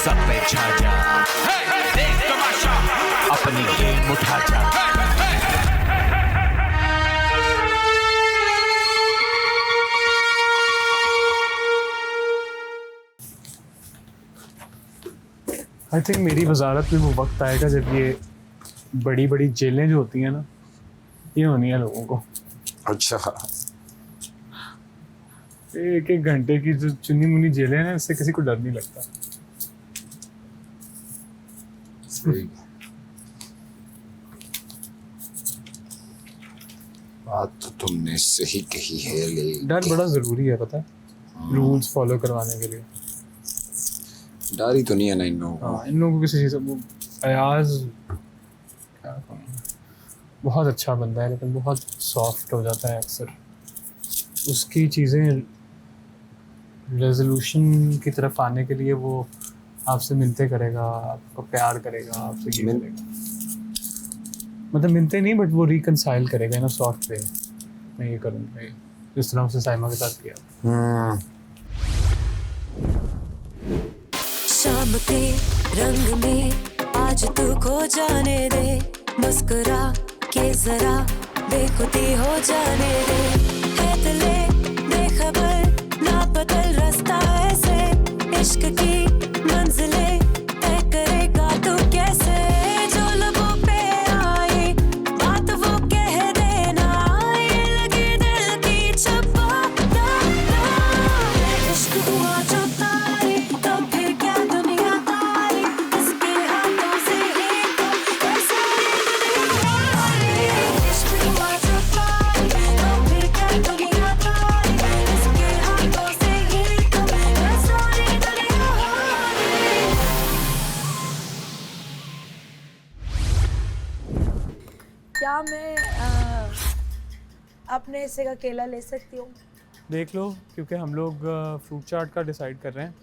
सब पे छा जा, देख तमाशा, अपनी गेम उठा जा। आई थिंक मेरी वजारत में वो वक्त आएगा जब ये बड़ी बड़ी जेलें जो होती हैं ना, ये होनी है लोगों को। अच्छा, एक एक घंटे की जो चुनी मुनी जेलें हैं, इससे किसी को डर नहीं लगता। सही बात तो तुमने सही कही है, लेकिन डर बड़ा ज़रूरी है, पता है, रूल्स फॉलो करवाने के लिए। डर ही तो नहीं है ना इन लोगों को। हाँ, इन लोगों को किसी चीज़ वो अयाज क्या कहूँ, बहुत अच्छा बंदा है लेकिन बहुत सॉफ्ट हो जाता है अक्सर। उसकी चीज़ें रेजोल्यूशन की तरफ आने के लिए वो आपसे मिलते करेगा, आपको प्यार करेगा, आपसे ये करेगा, मतलब मिलते नहीं बट वो रिकंसाइल करेगा ना सॉफ्ट वे। मैं ये करूँगा जिस तरह उसने साइमा के साथ किया। शाम के रंग में आज तू खो जाने दे, मुस्कुरा के जरा बेखुदी हो जाने दे। है दिले बेखबर ना बदल रास्ता ऐसे, इश्क की मंजिलें तय करेगा तू कैसे। जो लबों पे आए बात वो कह देना, ये लगी दिल की छपाना। इश्क हुआ जो तारे तो फिर क्या दुनिया तारे, इसके हाथों से ही तो कैसे दुनिया तारे। इश्क हुआ जो तारे तो फिर क्या दुनिया तारे, इसके हाथों से ही तो कैसे दुनिया तारे। क्या मैं अपने हिस्से का केला ले सकती हूँ? देख लो, क्योंकि हम लोग फ्रूट चाट का डिसाइड कर रहे हैं।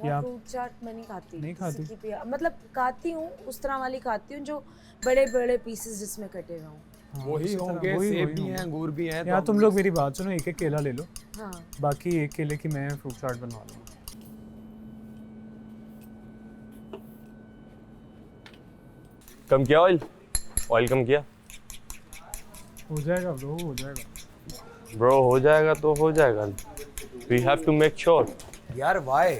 या फ्रूट चाट मैं नहीं खाती। नहीं खाती? किसी की भी मतलब खाती हूँ, उस तरह वाली खाती हूँ जो बड़े बड़े पीसेस जिसमें कटे हुए हों। वही होंगे, सेब भी हैं, अंगूर भी हैं। यार तुम लोग मेरी बात सुनो, एक एक केला ले लो, हाँ, बाकी एक केले की मैं फ्रूट चाट बनवा लूँगा। कम किया ऑयल कम किया। हो जाएगा ब्रो, हो जाएगा ब्रो, हो जाएगा तो हो जाएगा। We have to make sure. यार व्हाई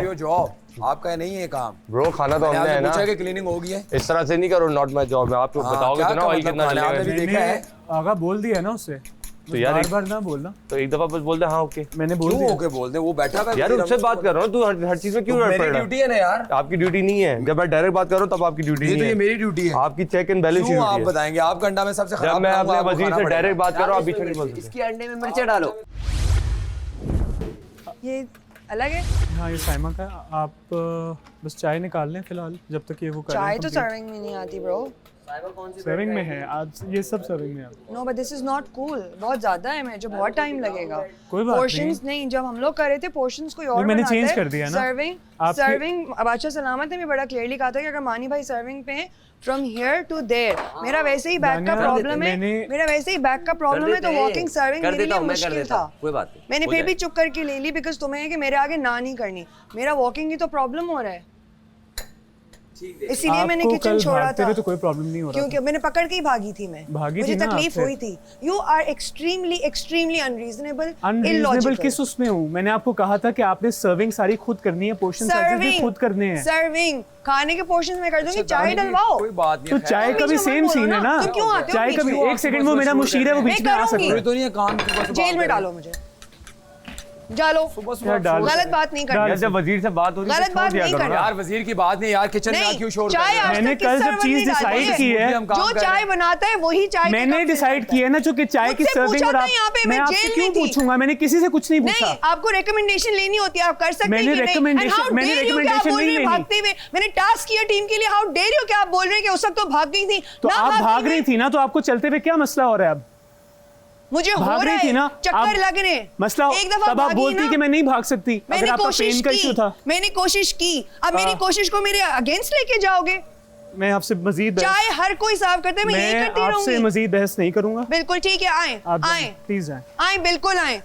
योर जॉब, आपका नहीं है काम। ब्रो खाना तो हमने है ना। पूछा कि क्लीनिंग हो गई है। इस तरह से नहीं करो, नॉट माय जॉब। मैं आपको बताओगे तो ना ऑयल कितना आपने भी लगेगा। देखा है। आगा बोल दिया है ना उससे, तो यार बार बार ना बोलना। तो एक दफा बस बोल दे हाँ ओके। मैंने बोल क्यों दिया। ओके बोल दे, वो बैठा है यार उससे बात कर रहा हूँ, तू हर चीज में क्यों लड़ पड़ मेरी रहा ड्यूटी है ना यार। है? आपकी ड्यूटी नहीं है। जब मैं डायरेक्ट बात कर रहा हूँ तब आपकी ड्यूटी ये नहीं तो ये है। मेरी ड्यूटी है। आपकी चेक एंड बैलेंस क्यों आप ड्यूटी है। बताएंगे? आपका अंडा में सबसे खराब जब मैं खाऊंगा, अपने आपको वजीर खाना से पड़ेगा। डायरेक्ट बात कर रहा हूँ, आप बीच में नहीं बोल सकते। इसके अंडे में मिर्चें डालो। ये अलग है। हाँ ये साइमा का है। आप बस चाय निकाल लें फिलहाल, जब तक ये वो कर चाय तो सर्विंग में नहीं आती ब्रो। सर्विंग में है आज, ये सब सर्विंग में है। No but this is not cool, बहुत ज्यादा है, मैं जो बहुत टाइम लगेगा। कोई बात पोर्शंस नहीं, जब हम लोग कर रहे थे पोर्शंस कोई और मैंने बनाता change है। कर दिया ना। सर्विंग अब अच्छा सलामत है। मैं बड़ा क्लियरली कहा था कि अगर मानी भाई सर्विंग पे हैं फ्रॉम हियर टू देयर, मेरा वैसे ही बैक का प्रॉब्लम है, मेरा वैसे ही बैक का प्रॉब्लम है, तो वॉकिंग सर्विंग मेरे लिए मुश्किल था। कोई बात नहीं, मैंने फिर भी चुप करके ले ली, बिकॉज तुम्हें है कि मेरे आगे ना नहीं करनी। मेरा वॉकिंग ही तो प्रॉब्लम हो रहा है, इसीलिए मैंने किचन छोड़ा था। तो कोई प्रॉब्लम नहीं हो रहा क्योंकि मैंने पकड़ के ही भागी थी। मैं भागी मुझे थी ना तकलीफ आपसे। हुई थी। You are extremely unreasonable, unreasonable किस उसमें हूँ? मैंने आपको कहा था कि आपने सर्विंग सारी खुद करनी है, पोर्शन साइजेस भी खुद करने हैं। सर्विंग खाने के पोर्शन में कर दूंगी, चाय डलवाओ। कोई बात नहीं तो है। चाय का भी सेम सीन है ना। तुम क्यों आते हो चाय का बीच भी में? एक सेकंड, वो मेरा मुशीर है, वो बीच में आ सकता मैं है। तो नहीं है काम की बस जेल में डालो मुझे, जालो। यार डाल। गलत बात नहीं करनी, यार जब वजीर से बात हो रही है गलत तो बात छोड़ दिया नहीं करो करना। ना। यार वजीर की बात नहीं यार, किचन में नहीं, क्यों शोर चाय कर रहे हो? आज मैंने तक कल किस जब सर्वर चीज नहीं डाली डिसाइड है? की है, हम काम जो कर रहे चाय हैं। बनाता है वही चाय के मैंने कप से डिसाइड करता है। किया ना जो कि चाय की मुझसे सर्विंग। पूछा और था आप, यहाँ पे, मैं मैं आपसे जेल क्यों में थी। पूछूंगा? मैंने किसी से कुछ नहीं नहीं, पूछा। आपको रिकमेंडेशन लेनी होती है, आप कर सकते मैंने हैं कि नहीं? recommendation- And how मैंने dare you कि आप recommendation बोल रहे नहीं हैं लेनी। भागते हुए। मैंने टास्क किया टीम के लिए, हाउ डेयर यू कि आप बोल रहे हैं कि उस वक्त तो भाग गई थी। तो ना आप भागती भाग रही हुई। थी ना, तो आपको चलते हुए क्या मसला हो रहा है अब? मुझे हो भाग रहा रही थी है, ना, चक्कर आप- लग रहे हैं। मसला एक दफा तब आप भागी बोलती ना। कि मैं नहीं भाग सकती, अगर मैंने आपका कोशिश पेन का इशू की, था। मैंने कोशिश की, अब मेरी कोशिश को मेरे अगेंस्ट लेके जाओगे? मैं आपसे मजीद चाय हर कोई साफ करता है, मैं यही करती आपसे रहूंगी। मजीद बहस नहीं करूंगा। बिल्कुल ठीक है, आए आप आए प्लीज आए। आए, बिल्कुल आए।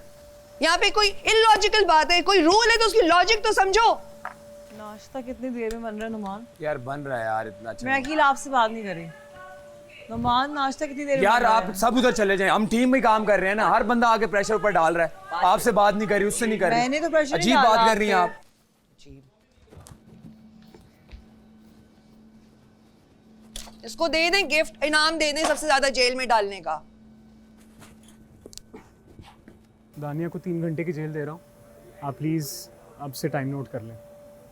यहाँ पे कोई इलॉजिकल बात है, कोई रूल है तो उसकी लॉजिक तो समझो। नाश्ता कितनी देर में बन रहा है नुमान? यार बन रहा है यार इतना अच्छा। मैं अकेले आपसे बात नहीं करी। नुमान नाश्ता कितनी देर में यार बन रहा आप है? सब उधर चले जाएं, हम टीम में काम कर रहे हैं ना, हर बंदा आके प्रेशर ऊपर डाल रहा है, आपसे बात नहीं कर रही, उससे नहीं कर रही। मैंने तो प्रेशर नहीं अजीब डाला बात कर रही हैं आप आप। इसको दे दें गिफ्ट, इनाम दे दें सबसे ज्यादा जेल में डालने का। दानिया को 3 घंटे की जेल दे रहा हूँ, आप प्लीज़ अब से टाइम नोट कर लें।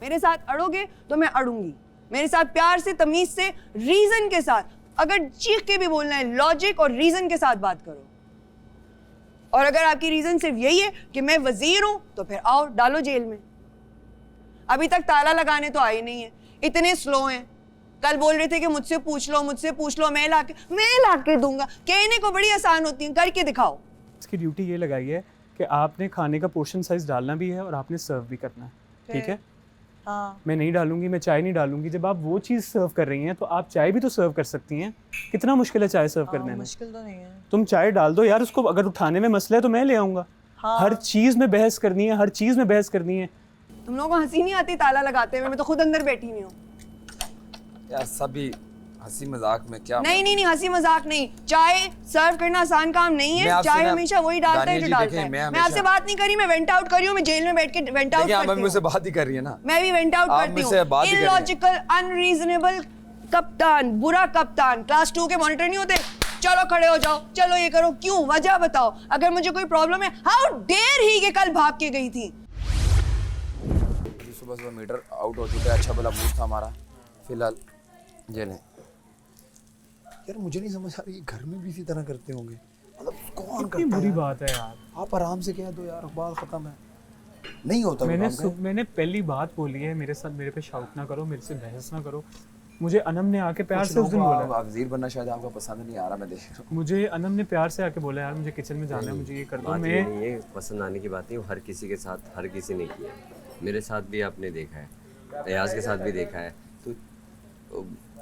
मेरे साथ अड़ोगे तो मैं अड़ूंगी, मेरे साथ प्यार से, तमीज से, रीजन के साथ, अगर चीख के भी बोलना है लॉजिक और रीजन के साथ बात करो। और अगर आपकी रीजन सिर्फ यही है कि मैं वजीर हूं तो फिर आओ डालो जेल में। अभी तक ताला लगाने तो आए नहीं है, इतने स्लो हैं। कल बोल रहे थे कि मुझसे पूछ लो, मैं लाके दूंगा। कहने को बड़ी आसान होती है, करके दिखाओ। इसकी ड्यूटी ये लगाई है कि आपने खाने का पोर्शन साइज डालना भी है और आपने सर्व भी करना है, ठीक है? हाँ। मैं नहीं डालूंगी, मैं चाय नहीं डालूंगी। जब आप वो चीज़ सर्व कर रही हैं तो आप चाय भी तो सर्व कर सकती हैं। कितना मुश्किल है चाय सर्व करने में? मुश्किल तो नहीं है। तुम चाय डाल दो यार, उसको अगर उठाने में मसला है तो मैं ले आऊंगा। हाँ। हर चीज़ में बहस करनी है, हर चीज़ में बहस करनी है। तुम लोगों को हंसी नहीं आती ताला लगाते हुए? मैं तो खुद अंदर बैठी हुई हूँ। यार सभी हंसी मजाक में क्या? नहीं, हंसी मजाक नहीं। चाय सर्व करना आसान काम नहीं है। चाय हमेशा वही डालता है जो डालता है। मैं आपसे बात नहीं करी, मैं वेंट आउट करी हूँ। मैं जेल में बैठ के वेंट आउट करती हूँ। मुझसे बात ही कर रही है ना, मैं भी वेंट आउट करती हूँ। इलॉजिकल, अनरीजनेबल कप्तान, बुरा कप्तान। क्लास 2 के मॉनिटर नहीं होते? चलो खड़े हो जाओ, चलो ये करो। क्यों? वजह बताओ। अगर मुझे कोई प्रॉब्लम है, हाउ डेयर ही कि कल भाग के गई थी। सुबह मीटर आउट हो चुका है। अच्छा भला मूड था हमारा, फिलहाल ये नहीं। यार मुझे नहीं समझ आ रही, घर में भी इसी तरह करते होंगे? मतलब कौन करता है? बुरी बात है यार। आप आराम से कह दो यार, बात खत्म है। नहीं होता। मैंने पहली बात बोली है, मेरे साथ मेरे पे शाउट ना करो, मेरे से बहस ना करो। मुझे अनम ने आके प्यार से उस दिन बोला, आप वजीर बनना शायद आपको पसंद नहीं आ रहा, मैं देख रहा हूं। मुझे अनम ने प्यार से आके बोला यार मुझे किचन में जाना है, मुझे ये कर दो। मैं ये पसंद आने की बात नहीं, हर किसी के साथ हर किसी ने किया। मेरे साथ भी आपने देखा है, अयाज के साथ भी देखा है। तो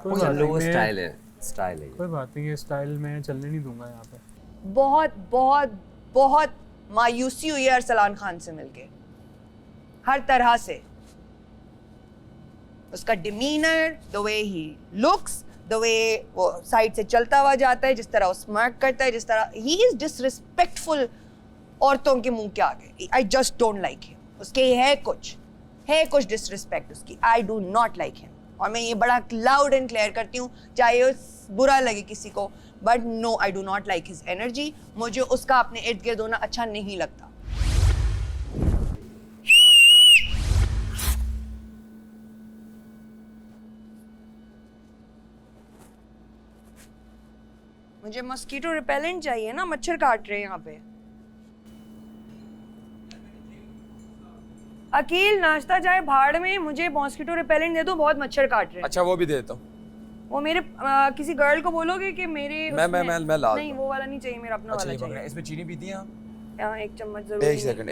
वो स्टाइल है। कोई बात नहीं, ये स्टाइल मैं चलने नहीं दूंगा यहाँ पे। बहुत बहुत बहुत मायूसी हुई है अरसलान खान से मिलके, हर तरह से। उसका demeanour, the way he looks, the way वो साइड से चलता हुआ जाता है, जिस तरह वो स्मार्ट करता है, जिस तरह ही इज डिसरिस्पेक्टफुल औरतों के मुंह के आगे। I just don't like him. उसके है कुछ डिसरिस्पेक्ट उसकी। आई डू नॉट लाइक हिम। और मैं ये बड़ा लाउड एंड क्लियर करती हूँ, चाहे वो बुरा लगे किसी को, but no, I do not like his energy. मुझे उसका अपने इर्द गिर्द होना अच्छा नहीं लगता। मुझे मस्कीटो रिपेलेंट चाहिए ना, मच्छर काट रहे हैं यहाँ पे। अकील, नाश्ता चाहे भाड़ में, मुझे मॉस्किटो रिपेलेंट दे दो, बहुत मच्छर काट रहे हैं। अच्छा वो भी देता हूँ। वो मेरे किसी गर्ल को बोलोगे कि मेरे मैं ला नहीं, वो वाला नहीं चाहिए, मेरा अपना वाला चाहिए। इसमें चीनी पीती हैं आप? यहाँ 1 चम्मच जरूर। एक सेकंड।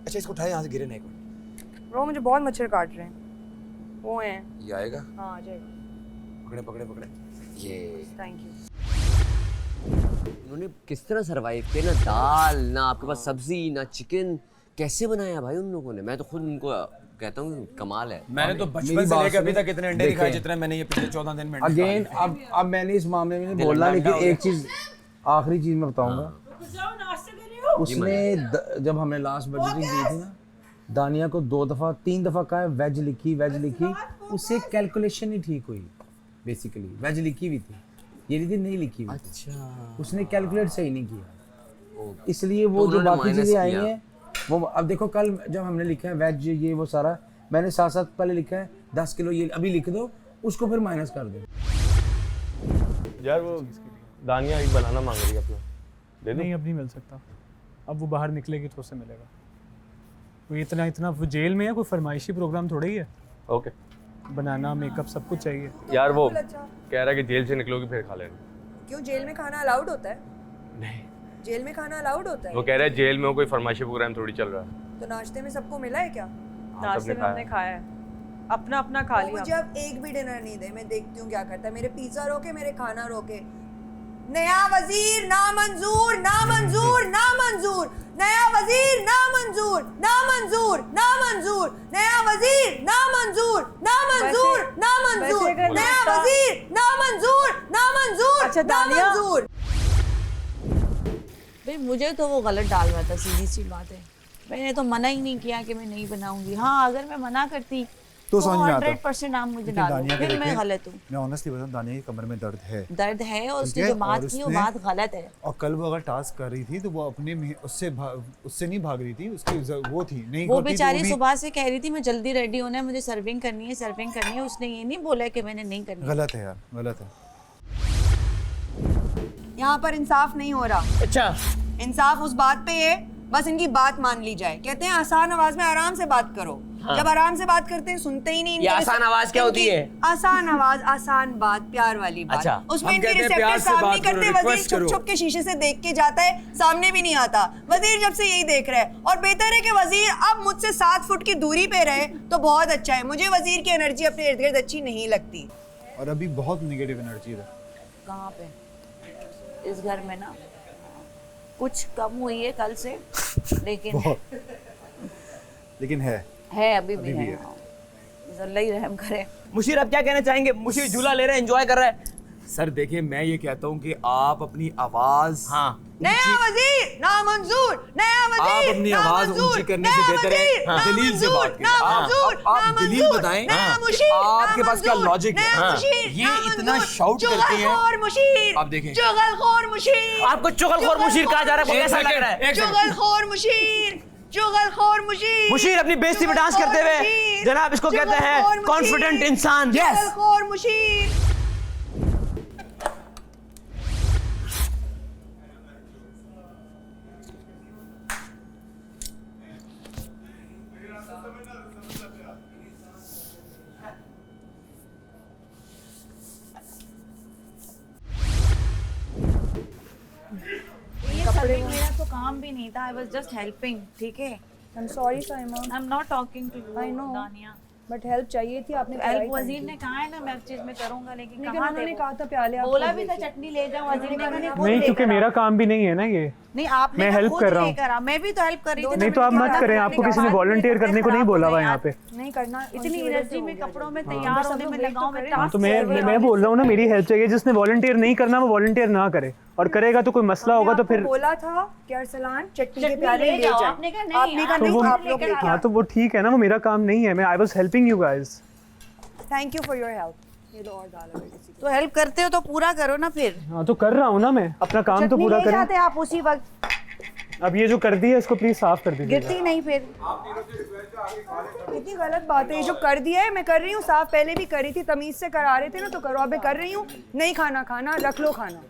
अच्छा इसको उठाए, यहाँ से गिरे नहीं कोई। ब्रो मुझे बहुत मच्छर काट रहे हैं। वो हैं। ये आएगा? हाँ आ जाएगा। पकड़े। ये थैंक यू। उन्होंने किस तरह सरवाइव किया? ना दाल, ना आपके पास सब्जी, ना चिकन। कैसे बनाया भाई उन लोगों ने? मैं तो खुद उनको कहता हूँ कमाल है। मैंने तो बचपन से लेकर अभी तक इतने अंडे नहीं खाए जितने मैंने ये पिछले 14 दिन में अंडे खाए। अगेन अब मैंने इस मामले में नहीं बोलना, लेकिन एक चीज, आखिरी चीज मैं बताऊंगा। उसने जब हमने लास्ट बजटिंग की थी ना, दानिया को 3 दफा कहा वेज लिखी, उससे कैलकुलेशन ही ठीक हुई। बेसिकली वेज लिखी हुई थी, ये नहीं लिखी हुई। अच्छा, उसने कैलकुलेट सही नहीं किया, इसलिए वो जो बाकी चीजें आई हैं वो। अब देखो कल जब हमने लिखा है वेज ये वो सारा, मैंने साथ पहले लिखा है 10 किलो ये अभी लिख दो, उसको फिर माइनस कर दो। यार वो दानिया एक बनाना मांग रही है अपना, दे दो। नहीं अब नहीं मिल सकता, अब वो बाहर निकलेगी तो उससे मिलेगा। वो इतना वो जेल में है, कोई फरमाइशी प्रोग्राम थोड़ा ही है। ओके, बनाना, मेकअप सब कुछ चाहिए। यार वो कह रहा है कि जेल से निकलोगे फिर खा लेना। क्यों, जेल में खाना अलाउड होता है? नहीं, जेल में खाना अलाउड होता है? वो कह रहा है जेल में कोई फरमाइशी प्रोग्राम थोड़ी चल रहा है। तो नाश्ते में सबको मिला है क्या? नाश्ते में हमने खाया है, अपना खा लिया। मुझे अब एक भी डिनर नहीं दे, मैं देखती हूँ क्या करता है। मेरे पिज्जा रोके, मेरे खाना रोके। नया वजीर नामंजूर। नामंजूर, नया वजीर नामंजूर, नामंजूर, नामंजूर, नया वजीर नामंजूर, नामंजूर, नामंजूर, नया वजीर नामंजूर, नामंजूर, अच्छा, दानिया। नामंजूर। भाई मुझे तो वो गलत डाल रहा था, सीधी सी बात है। मैंने तो मना ही नहीं किया कि मैं नहीं बनाऊंगी। हाँ, अगर मैं मना करती तो समझ में आता। 100% आप मुझे डालो, फिर मैं गलत हूँ। मैं ऑनेस्टली बताऊं, दानिया की कमर में दर्द है। दर्द है और उसने जो बात की वो बात गलत है। और कल वो अगर टास्क कर रही थी तो वो अपने उससे नहीं भाग रही थी, उसकी वो थी नहीं। वो बेचारी सुबह से कह रही थी मैं जल्दी रेडी होना है, मुझे सर्विंग करनी है, सर्विंग करनी है। उसने ये नहीं बोला कि मैंने नहीं करनी। गलत है यार, गलत है। यहाँ पर इंसाफ नहीं हो रहा। अच्छा, इंसाफ उस बात पे है, बस इनकी बात मान ली जाए। कहते हैं आसान आवाज में आराम से बात करो। हाँ। जब आराम से बात करते हैं सुनते ही नहीं। ये आसान आवाज क्या होती है? आसान आवाज, आसान बात, प्यार वाली बात। अच्छा, उसमें इनके रिसेप्टर्स काम नहीं करते। वजीर छुप छुप के शीशे से देख के जाता है, सामने भी नहीं आता। वजीर जब से यही देख रहा है, और बेहतर है कि वजीर अब मुझसे 7 फुट की दूरी पे रहे तो बहुत अच्छा है। मुझे वजीर की एनर्जी अपने इर्द गिर्द अच्छी नहीं लगती। और अभी बहुत नेगेटिव एनर्जी है। कहाँ पे? इस घर में ना कुछ कम हुई है कल से, लेकिन है अभी भी है। अल्लाह ही रहम करे। मुशीर आप क्या कहना चाहेंगे? मुशीर झूला ले रहे हैं, एंजॉय कर रहा है। सर देखिए, मैं ये कहता हूँ कि आप अपनी आवाज नया वजीर नामंजूर, नया वजीर आप अपनी आवाज ऊंची करने से बेहतर है दलील से बात करें। आप दलील बताएं कि आपके पास क्या लॉजिक है। ये इतना शाउट करते हैं। आप देखें, चुगलखोर मुशीर। आपको चुगलखोर मुशीर कहा जा रहा है, कैसा लग रहा है? चुगलखोर मुशीर, चुगलखोर मुशीर। मुशीर अपनी बेइज्जती में डांस करते हुए, जनाब इसको कहते हैं कॉन्फिडेंट इंसान। चुगलखोर मुशीर। मेरा तो काम भी नहीं था, I was just helping, ठीक है? I'm sorry Saima. I'm not talking to you, I know। दानिया। बट हेल्प चाहिए थी, आपने हेल्प वजीर ने कहा है ना मैं चीज में करूंगा, लेकिन कहाँ उन्होंने कहा था प्याले आप बोला भी था चटनी ले जाओ, वजीर ने कहा नहीं, क्योंकि मेरा काम भी नहीं है ना ये। नहीं, आपने मैं हेल्प कर रहा हूँ। मैं भी तो हेल्प कर रही थी। नहीं तो आप मत करें, आपको किसी ने वॉलंटियर करने को नहीं बोला हुआ यहाँ पे। नहीं करना, इतनी एनर्जी में कपड़ों में तैयार होने में लगाओ। तो मैं बोल रहा हूँ ना, मेरी हेल्प चाहिए। जिसने वॉलंटियर नहीं करना वो वॉलंटियर ना करे, और करेगा तो कोई मसला होगा तो फिर बोला था कि अरसलान चटनी के प्याले ले जाओ। आपने कहा नहीं, आपने कहा नहीं, आप लोग लेके हाँ तो वो ठीक है ना, वो मेरा काम नहीं है। मैं I was helping you guys. Thank you for your help. ये लो और डालो किसी तो हेल्प करते हो तो पूरा करो ना फिर। हाँ तो कर रहा हूँ ना, मैं अपना काम तो पूरा करें। जाते आप उसी वक्त। अब ये जो कर दी है इसको प्लीज साफ कर दीजिए। गिरती नहीं फिर। इतनी गलत बात है, ये जो कर दिया है मैं कर रही हूँ साफ। पहले भी करी थी, तमीज से करा रहे थे ना, तो करो। अब मैं कर रही हूँ। नहीं खाना खाना, रख लो खाना,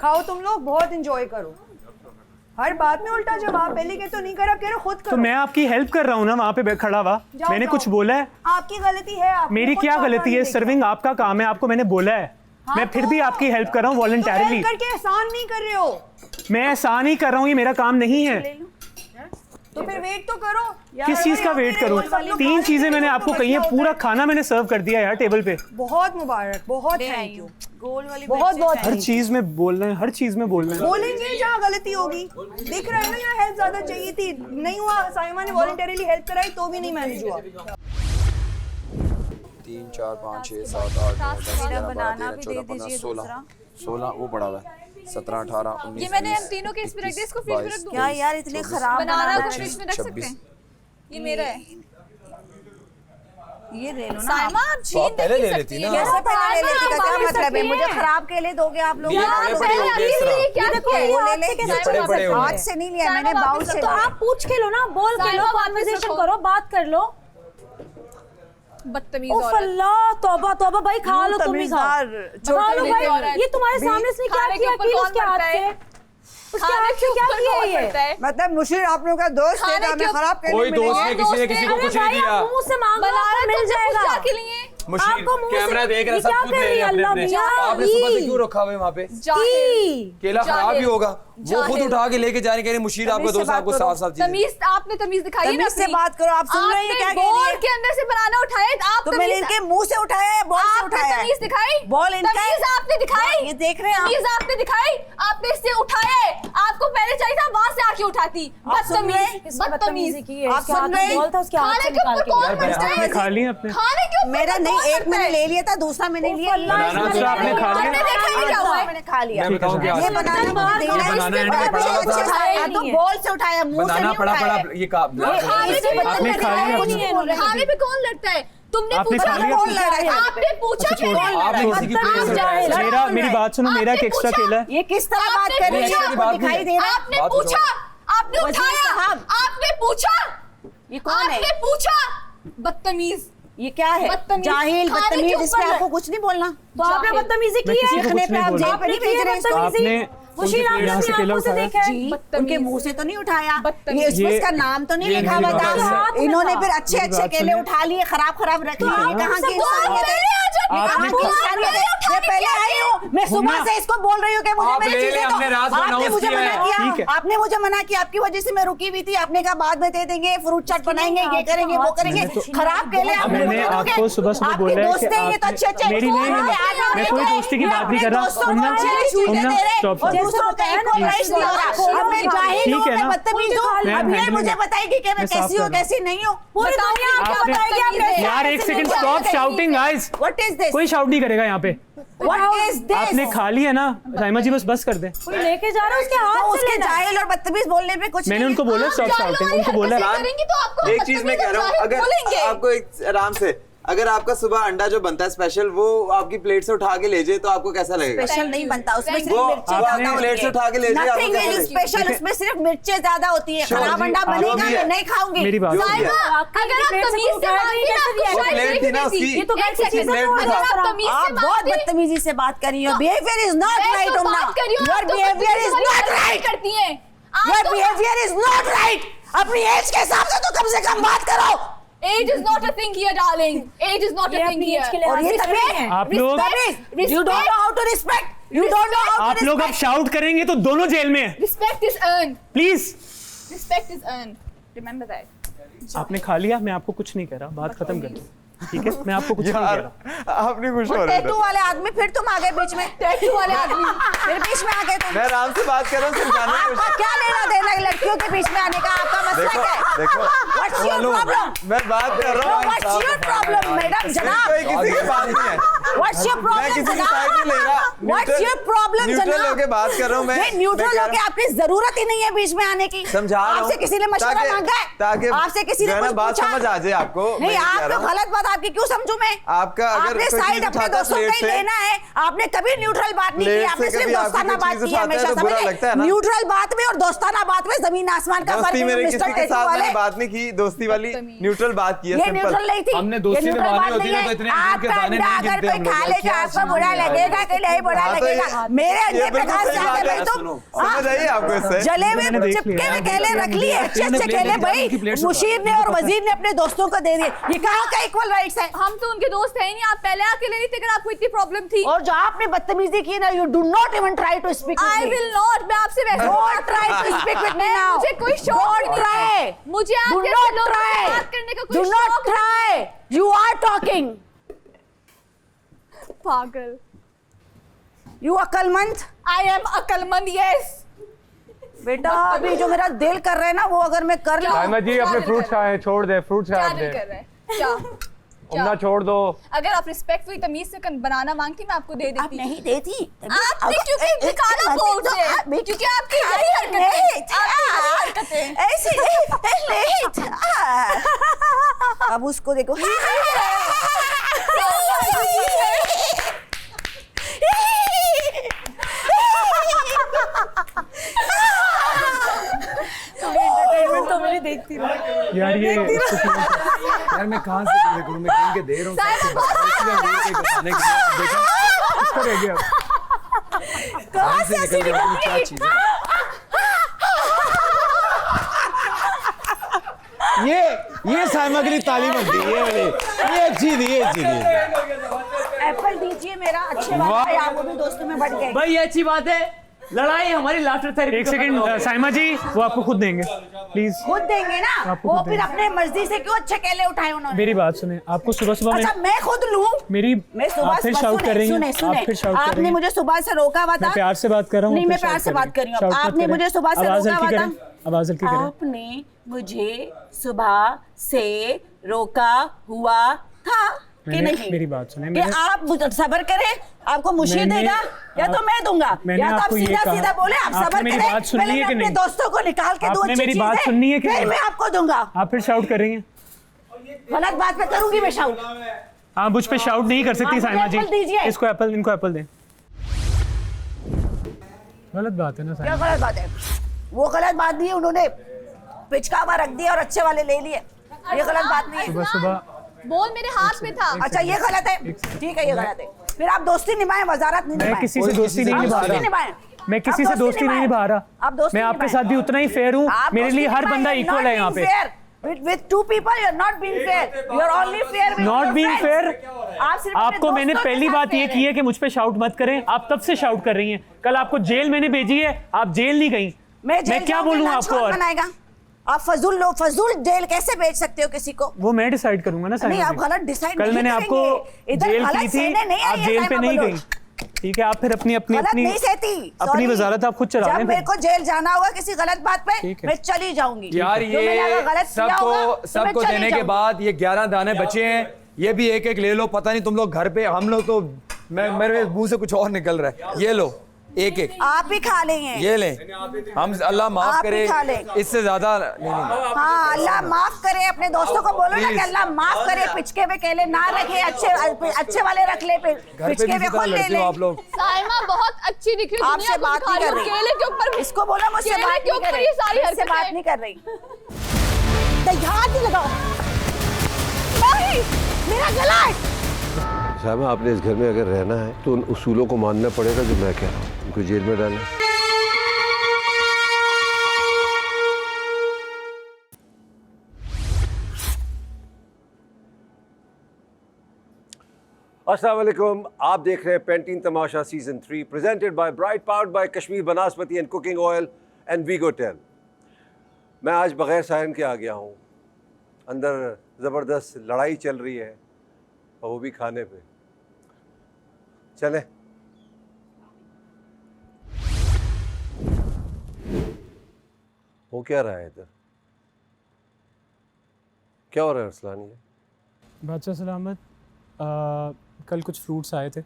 खाओ तुम लोग, बहुत इंजॉय करो। हर बात में उल्टा जवाब। पहले के तो नहीं करा, कह रहे खुद करो। तो मैं आपकी हेल्प कर रहा हूँ ना, वहाँ पे खड़ा हुआ। मैंने कुछ बोला है? आपकी गलती है। मेरी क्या गलती है? सर्विंग आपका काम है, आपको मैंने बोला है। मैं फिर भी आपकी हेल्प कर रहा हूँ वॉलंटरली। करके एहसान नहीं कर रहे हो। मैं एहसान ही कर रहा हूँ, ये मेरा काम नहीं है। तो फिर वेट तो करो। किस चीज का वेट करूं? 3 चीजें मैंने आपको कही है, पूरा खाना मैंने सर्व कर दिया यार टेबल पे। बहुत मुबारक, बहुत थैंक यू। गोल वाली बहुत बहुत हर चीज में बोलना है, हर चीज में बोलना है। बोलेंगे जहाँ गलती होगी। दिख रहा है ना, यहाँ हेल्प ज्यादा चाहिए थी, नहीं हुआ। साइमा ने वॉलंटरली हेल्प कराई तो भी नहीं मैनेज हुआ। 3 4 5 6 7 8 9 10 11 12 13 14 15 16 वो पड़ा हुआ है। 17 18 19 ये मैंने हम तीनों के इसमें रख दिया, इसको फ्रिज में रख दूं क्या यार? इतने खराब बनाना कुछ फ्रिज में रख सकते हैं? ये मेरा है, ये ले लो ना। साइमा आप छीन पहले ले लेती ना। कैसे पहले ले लेती का क्या मतलब है? मुझे खराब के लिए दोगे आप लोग? क्या देखो ये ले लेके हाथ से नहीं लिया मैंने, बाउल से। तो आप पूछ के लो ना, बोल के लो, कन्वर्सेशन करो, बात कर लो। बदतमीज ओह अल्लाह, तौबा तौबा भाई, खा लो तुम ही खा लो भाई। ये तुम्हारे सामने से क्या किया कि उसके हाथ से? उसके हाथ से क्या किया ये? मतलब मुशीर आप लोगों का दोस्त है, हमें खराब करने कोई दोस्त नहीं, किसी ने किसी को कुछ नहीं दिया। मुंह से मांगो, आपको मिल जाएगा। मुशीर कैमरा देख रहा है, सब कुछ देख रहा है अपने। आपने सुबह से क्यों रखा हुआ है वहाँ पे? केला खराब ही होगा। वो खुद उठा के लेके जा रहे, कह रहे मुशीर आपका दोस्त, आपको साफ साफ तमीज, आपने तमीज दिखाई है ना, से बात करो। आप सुन रहे हैं क्या कह रही है? के अंदर से बनाना उठाया आप, तो मैंने इनके मुंह से उठाया है, बॉल से उठाया है। तमीज दिखाई, बॉल इनका है, तमीज आपने दिखाई, ये देख रहे हैं आप। तमीज आपने दिखाई, आपने इससे उठाया है। आपको पहले चाहिए था वहां से आके क्यों उठाती? बदतमीज, बदतमीज। आप सुन रहे हैं? खाने के ऊपर कौन बैठता है? आपने खा लिया अपने? खाने के ऊपर मेरा कौन नहीं, एक बैठता मैंने है? ले लिया था, दूसरा मैंने लिया। बनाना दूसरा आपने खा लिया? आपने देखा ही क्या हुआ है? मैंने खा लिया। मैं बताऊं क्या? ये बनाना ये बनाना एंड में पड़ा हुआ था। तो बॉल से उठाया, मुंह से बनाना नहीं पड़ा उठाया। पड़ा ये का आपने खा लिया अपने? खाने पे कौन लड़ता है? तुमने आपने पूछा खा लिया कौन अपने? लड़ रहा है? आपने पूछा अच्छा, कौन छोड़ो। लड़ रहा आपने है? किसी की प्लेट से उठाया? मेरा मेरी बात सुनो, मेरा एक एक्स्ट्रा केला है। ये किस तरह बात कर रही है? आपको दिखाई दे रहा है? आपने पूछा, आपने उठाया, आपने पूछा, ये कौन है? आपने पूछा। बदतमीज, ये क्या है? बदतमीज। जाहिल, खाने के बदतमीज। इस पे ऊपर आपको कुछ नहीं बोलना। तो आपने बदतमीजी की है। सीखने पे आप जेल पे नहीं भेज रहे इसको। आपने मुशीर आपने यहाँ से अपनी केला आंखों से उठाया? देखा है। जी, उनके मुंह से तो नहीं उठाया। बदतमीज। ये इसका नाम तो नहीं ये लिखा मेरी हुआ बात था। सुनिए। इन्होंने फिर अच्छे मेरी अच्छे बात केले सुनिए। उठा लिए, खराब खराब रख लिए। ये कहाँ की इंसानियत है? आपने मैं पहले आई हूँ, मैं सुबह से इसको बोल रही हूँ कि मुझे आप मेरी ले चीजें ले, दो। हमने रात को आपने announce मुझे किया मना है। ठीक किया, है। आपने मुझे मना किया, आपकी वजह से मैं रुकी हुई थी। आपने कहा बाद में दे देंगे, फ्रूट चाट बनाएंगे, ये करेंगे, वो करेंगे। खराब केले आप मैंने मुझे दोगे? आपको सुबह सुबह आपके बोला है दोस्त कि हैं, ये तो आप- अच्छे अच्छे मेरी नहीं है, मैं कोई दोस्ती की बात नहीं कर रहा। स्टॉप और दूसरों का इक्वल राइट्स नहीं हो रहा। अब मैं जाहिल हूँ, ठीक है मैं ना? बदतमीज हूँ। मैं अब ये handle मुझे में- बताएगी कि मैं मैं साफ कैसी हूँ, कर रहा हूँ। कैसी नहीं हूँ। पूरी दुनिया आपको आपने- बताएगी आप कैसे यार एक second, stop shouting guys. What is this? कोई शाउट नहीं करेगा यहाँ पे। What is this? आपने खा लिया ना साइमा जी, बस कर दे। कोई लेके जा रहा है उसके तो हाथ से उसके लेना है। जाहिल और बदतमीज बोलने पे कुछ मैंने नहीं उनको बोला स्टॉप शाउटिंग, उनको बोला करेंगी तो आपको एक चीज मैं कह रहा हूँ, अगर बोलेंगे। आपको एक आराम से, अगर आपका सुबह अंडा जो बनता है स्पेशल, वो आपकी प्लेट से उठा के ले जाए तो आपको कैसा लगेगा? स्पेशल नहीं बनता, उसमें सिर्फ वो मिर्चें आपने ज्यादा प्लेट से उठा के ले जाए, आपको Nothing कैसा is लगेगा? special, उसमें सिर्फ मिर्चें ज्यादा होती है। Sure खराब जी, अंडा जो बनेगा, भी है। मैं नहीं खाऊंगी। मेरी बात जो भी है। अगर आप तमीज से मांगी ना, आपको वो शायद प्लेट थी ना उसकी, ये तो कैसी चीज़ है? प्लेट में अगर था। आप तमीज से आप बहुत मांगते- बदतमीजी से बात कर रही हो। बिहेवियर इज नॉट मैं राइट तो उम्ना। बात कर रही हूँ, योर आप तो बिहेवियर इज बदतमीजी नॉट वाली राइट। करती हैं। आप योर तो- बिहेवियर इज नॉट राइट। अपनी एज के हिसाब से तो कम से कम बात करो। Age is not a thing here, darling. Age is not a ये thing अपनी here. age के लिए और ये respect तमीज है। आप लोग You don't know how to respect. You don't know how to आप लोग अब respect. शाउट करेंगे तो दोनों जेल में हैं। Respect is earned. Please. Respect is earned. Remember that. आपने खा लिया, मैं आपको कुछ नहीं कह रहा, बात खत्म कर दो, ठीक है? मैं आपको कुछ नहीं कह रहा। आप नहीं खुश हो रहे टैटू वाले आदमी, फिर तुम आ गए बीच में। टैटू वाले आदमी फिर बीच में आ गए तुम। मैं आराम से बात कर रहा हूँ, समझाने की आपका क्या लेना देना है लड़कियों के बीच में आने का? आपका मसला देखो क्या है? देखो What's your बोलो, problem? मैं बात कर रहा हूँ। What's your problem, मैडम जनाब? कोई किसी की बात नहीं है। What's your मैं problem, किसी की साइड नहीं ले रहा। What's your problem, न्यूट्रल जनाब? होके बात कर रहा हूँ मैं। नहीं, न्यूट्रल मैं कह होके रहा आपकी जरूरत ही नहीं है बीच में आने की। समझा रहा हूँ। आपसे किसी ने मशवरा ताकि- मांगा है? ताकि आपसे किसी ने जो है ना कुछ बात पूछा? समझ आ जाए आपको। नहीं, मैं कह आप रहा तो हूँ। गलत बात आपकी क्यों समझूं मैं? आपका अगर आपने कोई साइड चीज़ अपने उठाता है दोस्तों का प्लेट ही से- लेना है। आपने कभी न्यूट्रल बात नहीं की, प्लेट आपने से सिर्फ कभी आपकी दोस्ताना कोई बात चीज़ की है उठाता है हमेशा, तो बुरा समझ लगता है गए? ना। न्यूट्रल बात में और दोस्ताना बात में जमीन आसमान का फर्क दोस्ती है, मेरे मिस्टर किसी के टैटू साथ वाले। मैंने बात नहीं की, दोस्ती वाली न्यूट्रल बात की है। ये सिंपल। न्यूट्रल नहीं थी। हमने दोस्ती ये न्यूट्रल निभानी बात होती नहीं ना, तो है। इतने अंडे के आपका दाने अंडा नहीं अगर गिनते कोई हम लोग। खा लेगा क्या आपको समझ बुरा नहीं आ रहा है? लगेगा कि नहीं बुरा हाँ, तो ये- लगेगा? मेरे अंडे ये पे बिल्कुल कहाँ से सही आ बात गए है। भाई तुम? समझ आइए आपको इससे। जले हुए मैंने देख चिपके लिया। हुए केले रख लिए, अच्छे मैंने अच्छे प्लेट केले लेके भाई उनकी प्लेट से मुशीर ने और वजीर ने अपने दोस्तों को दे दिए। ये कहाँ का इक्वल राइट्स है? हम तो उनके दोस्त हैं ही नहीं। आप पहले आके ले लेते अगर आपको इतनी प्रॉब्लम थी। और जो आपने बदतमीजी की ना, you do not even try to speak with I me. will not. मैं आपसे वैसे Don't try to speak with me now. मुझे कोई शौक Don't नहीं try. है। मुझे Do आप जैसे not लोगों से try. बात करने का कोई Do not शौक नहीं। try. You are talking. पागल। You अक्लमंद? I am अक्लमंद, yes. बेटा अभी जो मेरा दिल कर रहा है ना, वो अगर मैं कर लूं। साइमा जी अपने फ्रूट्स खाएं, छोड़ दे फ्रूट्स क्या खा दिल दे। कर रहा है? क्या? उम्ना छोड़ दो। अगर आप रिस्पेक्टफुल तमीज से बनाना मांगती मैं आपको दे देती। आप नहीं देती। आपने क्योंकि निकाला बोर्ड से, क्योंकि आपकी यही हरकतें, आपकी यही हरकतें। ऐसे अब उसको देखो। एंटरटेनमेंट तो मेरी देखती रहो। यार ये यार मैं कहाँ से करूँ, मैं गिन के दे रहा हूँ। इसका रह गया। कहाँ से ऐसी निकल गया, क्या चीज़ है? ये साइमा के लिए ताली बनती है, ये अच्छी थी, ये अच्छी थी। एप्पल दीजिए मेरा, अच्छी बात है, आप भी दोस्तों में बढ़ गए। भाई ये अच्छी बात है, लड़ाई हमारी लाफ्टर थेरेपी। एक सेकंड साइमा जी, वो आपको खुद देंगे प्लीज। खुद देंगे ना? आपको वो खुद फिर देंगे। अपने मर्जी से क्यों अच्छे केले उठाए उन्होंने? मेरी बात सुने, आपको सुबह सुबह अच्छा मैं खुद लूं? मेरी मैं सुबह आप फिर सुबह शाउट सुने, करेंगे, सुने, सुने, आप फिर शाउट आपने करेंगे। मुझे सुबह से रोका हुआ था। मैं प्यार से बात कर रहा हूँ। नहीं, आप मैं फिर प्यार शाउट से बात करेंगे। कर रही हूँ। शाउट मत आपने करें। मुझे सुबह से आवाज़ रोका हल्की हुआ था। करें। आवाज हल्की करें। आपने मुझे सुबह से रोका हुआ था कि नहीं? मेरी बात सुने। कि आप सब्र करें, आपको मुशीर देगा या तो मैं दूंगा, या तो आप सीधा सीधा बोले आप सब्र करें, पहले मैं अपने दोस्तों को निकाल के दूं, मेरी बात सुननी है कि फिर मैं आपको दूंगा। आप फिर शाउट कर रही हैं। गलत बात पे करूंगी मैं शाउट। आप मुझ पे शाउट नहीं कर सकती साइमा जी। इसको एप्पल, इनको एप्पल दें। गलत बात है ना क्या गलत बात है? वो गलत बात नहीं है, उन्होंने पिचका हुआ रख दिया और अच्छे वाले ले लिए, ये गलत बात नहीं है। सुबह सुबह बोल मेरे हाथ में था। अच्छा ये गलत है, ठीक है ये गलत है। फिर आप दोस्ती निभाएं, वजारत नहीं निभाएं। मैं किसी से दोस्ती नहीं निभा रहा। मैं किसी से दोस्ती नहीं निभा रहा। मैं आपके साथ भी उतना ही फेयर हूँ। मेरे लिए हर बंदा इक्वल है यहाँ पे। With two people, you're not being fair. You're only fair with Not your being friends. fair. आप सिर्फ आपको अपने मैंने दोस्तों के पहली साथ बात ये fair की हैं। है कि मुझ पे शाउट मत करें। आप तब से शाउट कर रही हैं। कल आपको जेल मैंने भेजी है, आप जेल नहीं गई। मैं क्या बोलूँ आपको? और बनाएगा आप फजूल जेल कैसे भेज सकते हो किसी को? वो मैं डिसाइड करूंगा ना। नहीं आप गलत डिसाइड कल मैंने आपको जेल की थी, आप जेल पे नहीं गई। ठीक है, आप फिर अपनी अपनी वजारत आप खुद चला जब लें। मेरे को जेल जाना होगा किसी गलत बात पे, मैं चली जाऊंगी। यार ये सबको देने के बाद ये 11 दाने बचे हैं, ये भी एक एक ले लो। पता नहीं तुम लोग घर पे, हम लोग तो मेरे मुंह से कुछ और निकल रहा है। ये लो एक एक, आप भी खा लेंगे। ये लें, हम अल्लाह माफ करे, इससे ज्यादा नहीं। हाँ अल्लाह माफ करे। अपने दोस्तों को बोलो ना कि अल्लाह माफ करे, पिचके में केले ना रखे, अच्छे वाले रख ले, पिचके में खोल ले। आप लोग साइमा बहुत अच्छी दिख रही है, आपसे बात नहीं कर रही। केले के ऊपर इसको बोलो मुझसे बात नहीं कर रही, इससे बात नहीं कर रही। ध्यान नहीं लगाओ, मेरा गला है। साहब आपने इस घर में अगर रहना है तो उन उसूलों को मानना पड़ेगा जो मैं कह रहा हूँ। उनको जेल में डालना। अस्सलाम वालेकुम, आप देख रहे हैं Pantene Tamasha season 3 presented by Bright powered by Kashmir Banaspati and cooking oil and वीगो 10। मैं आज बगैर सायरन के आ गया हूँ। अंदर ज़बरदस्त लड़ाई चल रही है और वो भी खाने पे। चले हो क्या रहा है इधर? क्या हो रहा है अरसलानी? बादशाह सलामत, कल कुछ फ्रूट्स आए थे,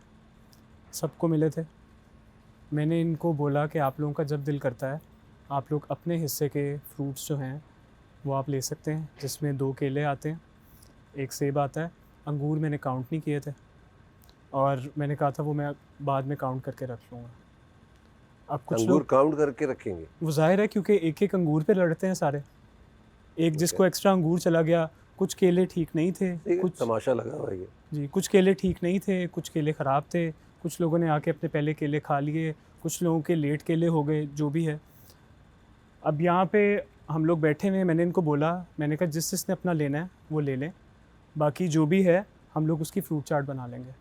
सबको मिले थे। मैंने इनको बोला कि आप लोगों का जब दिल करता है आप लोग अपने हिस्से के फ्रूट्स जो हैं वो आप ले सकते हैं, जिसमें 2 केले आते हैं, 1 सेब आता है। अंगूर मैंने काउंट नहीं किए थे और मैंने कहा था वो मैं बाद में काउंट करके रख लूँगा। अब कुछ अंगूर काउंट करके रखेंगे? वो जाहिर है क्योंकि एक अंगूर पे लड़ते हैं सारे। एक जिसको एक्स्ट्रा अंगूर चला गया, कुछ केले ठीक नहीं थे, कुछ तमाशा लगा हुआ है जी, कुछ केले ठीक नहीं थे, कुछ केले ख़राब थे, कुछ लोगों ने आके अपने पहले केले खा लिए, कुछ लोगों के लेट केले हो गए, जो भी है। अब यहाँ पे हम लोग बैठे हुए हैं, मैंने इनको बोला, मैंने कहा जिसने अपना लेना है वो ले लें, बाकी जो भी है हम लोग उसकी फ्रूट चाट बना लेंगे।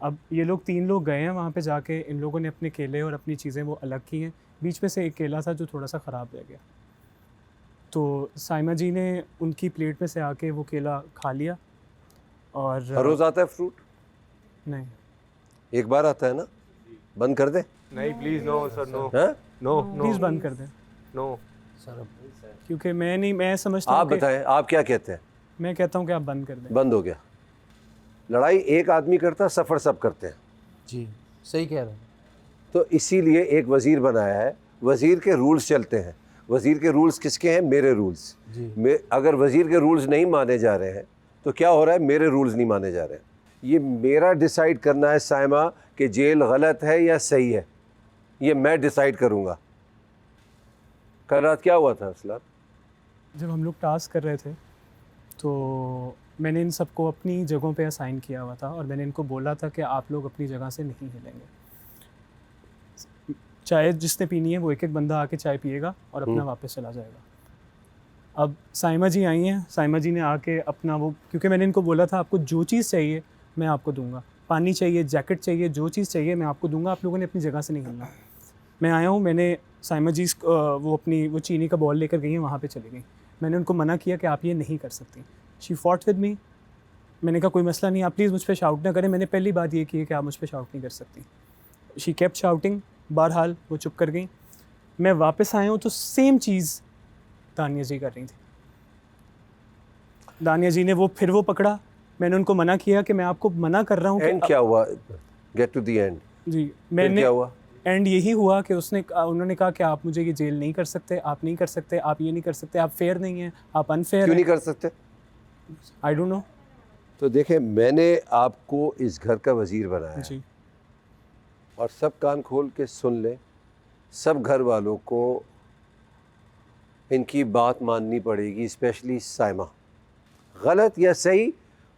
अब ये लोग 3 लोग गए हैं वहाँ पे जाके, इन लोगों ने अपने केले और अपनी चीज़ें वो अलग की हैं। बीच में से एक केला था जो थोड़ा सा ख़राब रह गया, तो साइमा जी ने उनकी प्लेट में से आके वो केला खा लिया। और हर रोज़ आता है फ्रूट? नहीं, एक बार आता है ना। बंद कर दे। नहीं please, no sir, no no please बंद कर दें। नो सर, क्योंकि मैं समझता हूँ। आप बताएं, आप क्या कहते हैं? मैं कहता हूँ कि आप बंद कर दें। बंद हो गया। लड़ाई एक आदमी करता, सफ़र सब करते हैं। जी सही कह रहे हैं। तो इसीलिए एक वज़ीर बनाया है, वज़ीर के रूल्स चलते हैं। वज़ीर के रूल्स किसके हैं? मेरे रूल्स। अगर वज़ीर के रूल्स नहीं माने जा रहे हैं तो क्या हो रहा है? मेरे रूल्स नहीं माने जा रहे हैं। ये मेरा डिसाइड करना है साइमा कि जेल गलत है या सही है, ये मैं डिसाइड करूँगा। कल रात क्या हुआ था असला? जब हम लोग टास्क कर रहे थे तो मैंने इन सबको अपनी जगहों पे असाइन किया हुआ था और मैंने इनको बोला था कि आप लोग अपनी जगह से नहीं हिलेंगे। चाय जिसने पीनी है वो एक एक बंदा आके चाय पिएगा और अपना वापस चला जाएगा। अब साइमा जी आई हैं, साइमा जी ने आके अपना वो, क्योंकि मैंने इनको बोला था आपको जो चीज़ चाहिए मैं आपको दूंगा, पानी चाहिए, जैकेट चाहिए, जो चीज़ चाहिए मैं आपको दूंगा, आप लोगों ने अपनी जगह से नहीं हिलना। मैं आया हूँ, मैंने साइमा जी वो अपनी वो चीनी का बॉल लेकर गई हैं, वहाँ पे चली गई। मैंने उनको मना किया कि आप ये नहीं कर सकती। She fought with me. मैंने कहा कोई मसला नहीं, आप प्लीज़ मुझ पर शाउट ना करें। मैंने पहली बात ये की है कि आप मुझ पर शाउट नहीं कर सकती। She kept shouting. बहरहाल वो चुप कर गई। मैं वापस आया हूँ तो सेम चीज़ दानिया जी कर रही थी। दानिया जी ने वो पकड़ा, मैंने उनको मना किया कि मैं आपको मना कर रहा हूँ। एंड क्या हुआ? Get to the end. जी मैंने क्या हुआ? एंड यही हुआ कि उन्होंने कहा कि आप मुझे ये जेल नहीं कर सकते, आप नहीं कर सकते, आप ये नहीं कर सकते, आप फेयर नहीं हैं, आप अनफेयर। क्यों नहीं कर सकते? आई डोंट नो। तो देखें, मैंने आपको इस घर का वजीर बनाया जी, और सब कान खोल के सुन ले, सब घर वालों को इनकी बात माननी पड़ेगी, स्पेशली साइमा। गलत या सही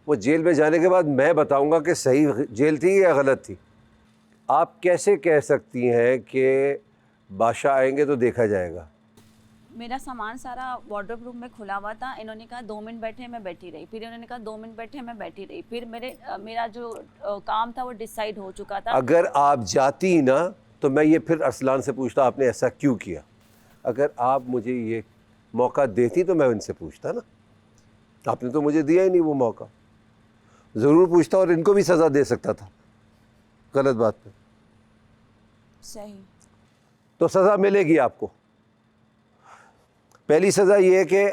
वो जेल में जाने के बाद मैं बताऊंगा कि सही जेल थी या गलत थी। आप कैसे कह सकती हैं कि बादशाह आएंगे तो देखा जाएगा? मेरा सामान सारा वार्डरोब रूम में खुला हुआ था। इन्होंने कहा 2 मिनट बैठे, मैं बैठी रही। फिर इन्होंने कहा 2 मिनट बैठे, मैं बैठी रही। फिर मेरा जो काम था वो डिसाइड हो चुका था। अगर आप जाती ना तो मैं ये फिर अरसलान से पूछता आपने ऐसा क्यों किया। अगर आप मुझे ये मौका देती तो मैं उनसे पूछता ना, आपने तो मुझे दिया ही नहीं वो मौका। ज़रूर पूछता और इनको भी सज़ा दे सकता था गलत बात पे। सही। तो सज़ा मिलेगी आपको। पहली सज़ा ये है कि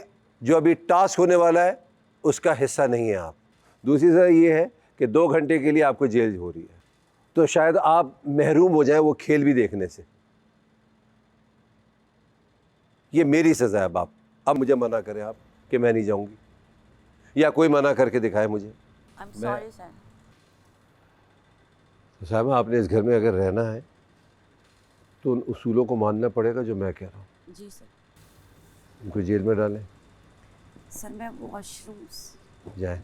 जो अभी टास्क होने वाला है उसका हिस्सा नहीं है आप। दूसरी सज़ा ये है कि 2 घंटे के लिए आपको जेल हो रही है, तो शायद आप महरूम हो जाएं वो खेल भी देखने से। ये मेरी सज़ा है बाप। अब मुझे मना करें आप कि मैं नहीं जाऊंगी, या कोई मना करके दिखाए मुझे। I'm sorry, sir. साहब आपने इस घर में अगर रहना है तो उन उसूलों को मानना पड़ेगा जो मैं कह रहा हूँ। जी सर। उनको जेल में डालें। सर मैं वॉशरूम्स जाए।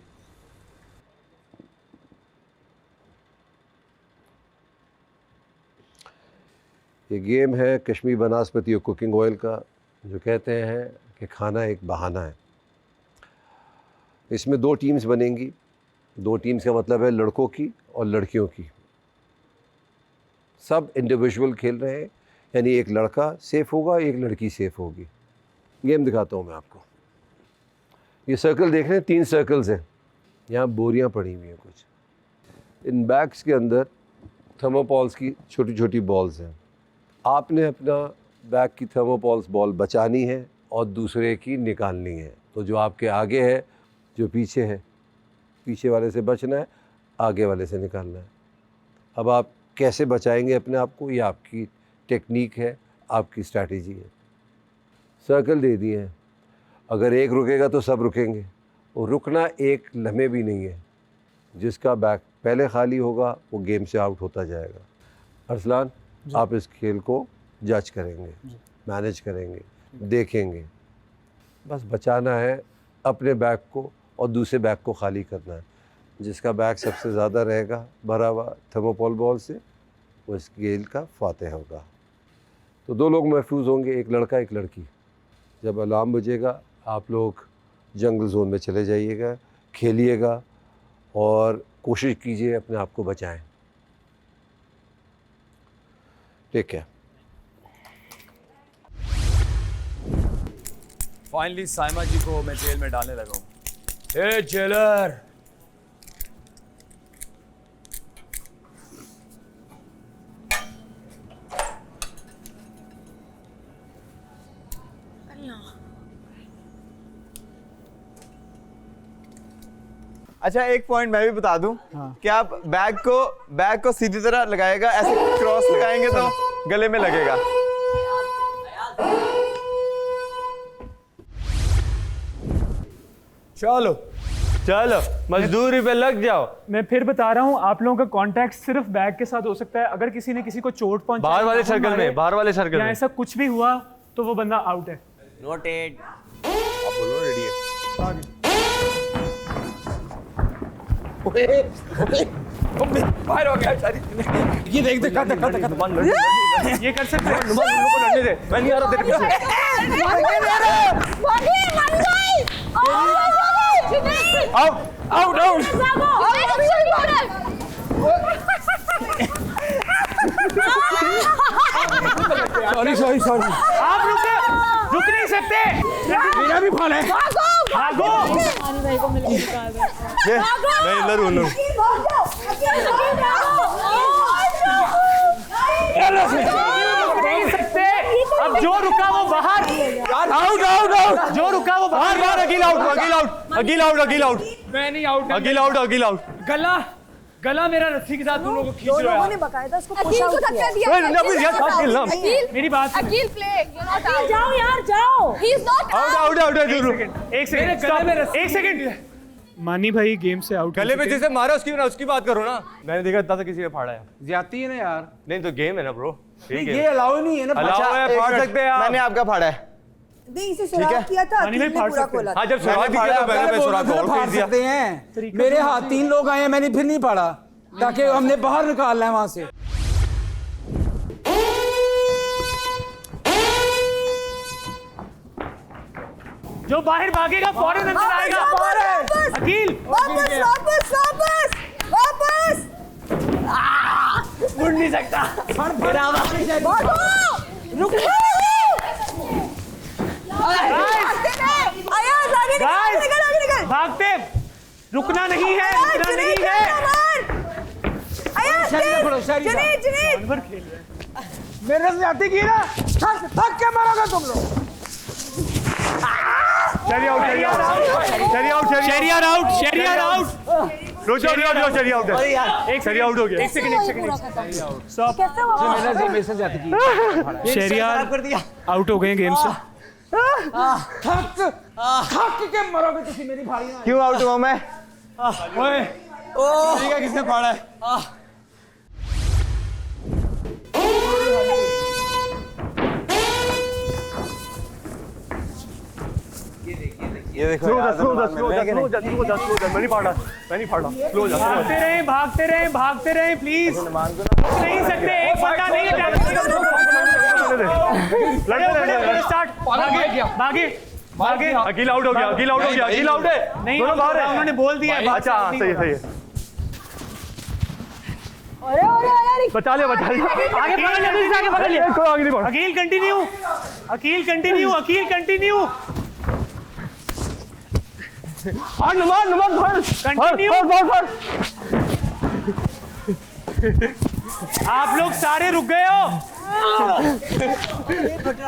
ये गेम है कश्मीर बनास्पति और कुकिंग ऑयल का, जो कहते हैं कि खाना एक बहाना है। इसमें 2 टीम्स बनेंगी। 2 टीम्स का मतलब है लड़कों की और लड़कियों की। सब इंडिविजुअल खेल रहे हैं, यानी एक लड़का सेफ होगा, एक लड़की सेफ होगी। गेम दिखाता हूँ मैं आपको। ये सर्कल देख रहे हैं, 3 सर्कल्स हैं। यहाँ बोरियाँ पड़ी हुई हैं कुछ। इन बैग्स के अंदर थर्मोपॉल्स की छोटी छोटी बॉल्स हैं। आपने अपना बैग की थर्मोपॉल्स बॉल बचानी है और दूसरे की निकालनी है। तो जो आपके आगे है, जो पीछे है, पीछे वाले से बचना है, आगे वाले से निकालना है। अब आप कैसे बचाएंगे अपने आप को, ये आपकी टेक्निक है, आपकी स्ट्रैटेजी है। सर्कल दे दिए हैं, अगर एक रुकेगा तो सब रुकेंगे, और रुकना एक लम्हे भी नहीं है। जिसका बैग पहले खाली होगा वो गेम से आउट होता जाएगा। अरसलान, आप इस खेल को जज करेंगे, मैनेज करेंगे, देखेंगे। बस बचाना है अपने बैग को और दूसरे बैग को खाली करना है। जिसका बैग सबसे ज़्यादा रहेगा भरा हुआ थर्मोपॉल बॉल से, वो इस गेम का फातेह होगा। तो 2 लोग महफूज होंगे, एक लड़का एक लड़की। जब अलार्म बजेगा आप लोग जंगल जोन में चले जाइएगा, खेलिएगा और कोशिश कीजिए अपने आप को बचाएं। ठीक है। फाइनली साइमा जी को मैं जेल में डालने लगा हूँ। ए जेलर, अच्छा एक पॉइंट मैं भी बता दूं। कि आप बैग को सीधी तरह लगाएगा, ऐसे क्रॉस लगाएंगे तो गले में लगेगा। चलो चलो मजदूरी पे लग जाओ। मैं फिर बता रहा हूँ, आप लोगों का कांटेक्ट सिर्फ बैग के साथ हो सकता है। अगर किसी ने किसी को चोट पहुंचाई, बाहर वाले सर्कल में, बाहर वाले सर्कल में ऐसा कुछ भी हुआ तो वो बंदा आउट है। नोटेड। आप बोलो रेडी है। बाहर हो गया सारी। ये देख देख ये कर सकते हैं। लड़ने दे, मैं नहीं आ रहा तेरे पीछे। आउट आउट सॉरी आप रुक नहीं सकते। मेरा भी फोन है। भागो। भाई को मिल गया। मैं इधर हूँ। नहीं सकते। अब जो रुका वो बाहर। Out out out. जो रुका वो बाहर। बाहर Akeel out Akeel out Akeel out Akeel out. मैं नहीं out. Akeel out Akeel out. गला मेरा रस्सी के साथ तुम लोगों को खींच रहे हो। लोगों ने बकायदा उसको अकील को धक्का दिया। मेरी बात सुनो। अकील प्ले, जाओ यार जाओ। He is not out out out. एक सेकंड, एक सेकंड। मानी भाई गेम से आउट। गले पे जिसे मारा उसकी बात करो ना। मैंने देखा था किसी ने फाड़ा है। ज्यादती है ना यार। नहीं तो गेम है ना ब्रो। ये अलाउ नहीं है ना। अलाउ है, फाड़ सकते हैं आप। मैंने आपका फाड़ा है। नहीं, इसे सुराख किया था, अकील ने पूरा खोला। हाँ, जब सुराख किया तो मैंने सुराख और फाड़ सकते हैं। मेरे हाथ 3 लोग आए हैं, मैंने फिर नहीं फाड़ा ताकि हमने बाहर निकालना है वहां से। जो बाहर भागेगा फौरन अंदर आएगा। अकील वापस वापस वापस वापस। मुड़ नहीं सकता। रुक भागते, रुकना नहीं है, रुकना नहीं है। मेरे से जाती की ना, थक के मरोगे तुम लोग। शरिया आउट एक शरिया आउट हो गया। एक सेकंड शहरियार आउट हो गए गेम से। थक के मरोगे तुम मेरी भाई। क्यों आउट हुआ मैं? ओए ठीक है, किसने फाड़ा है? ये देखो मैं नहीं फाड़ा। भागते रहे प्लीज। नहीं सकते, एक बंदा नहीं। भागे। अकील आउट हो गया। अकील आउट है। नहीं, उन्होंने बोल दिया। अच्छा सही है। बचा लिया। आगे पकड़ लिया। अकील कंटिन्यू। आप लोग सारे रुक गए हो।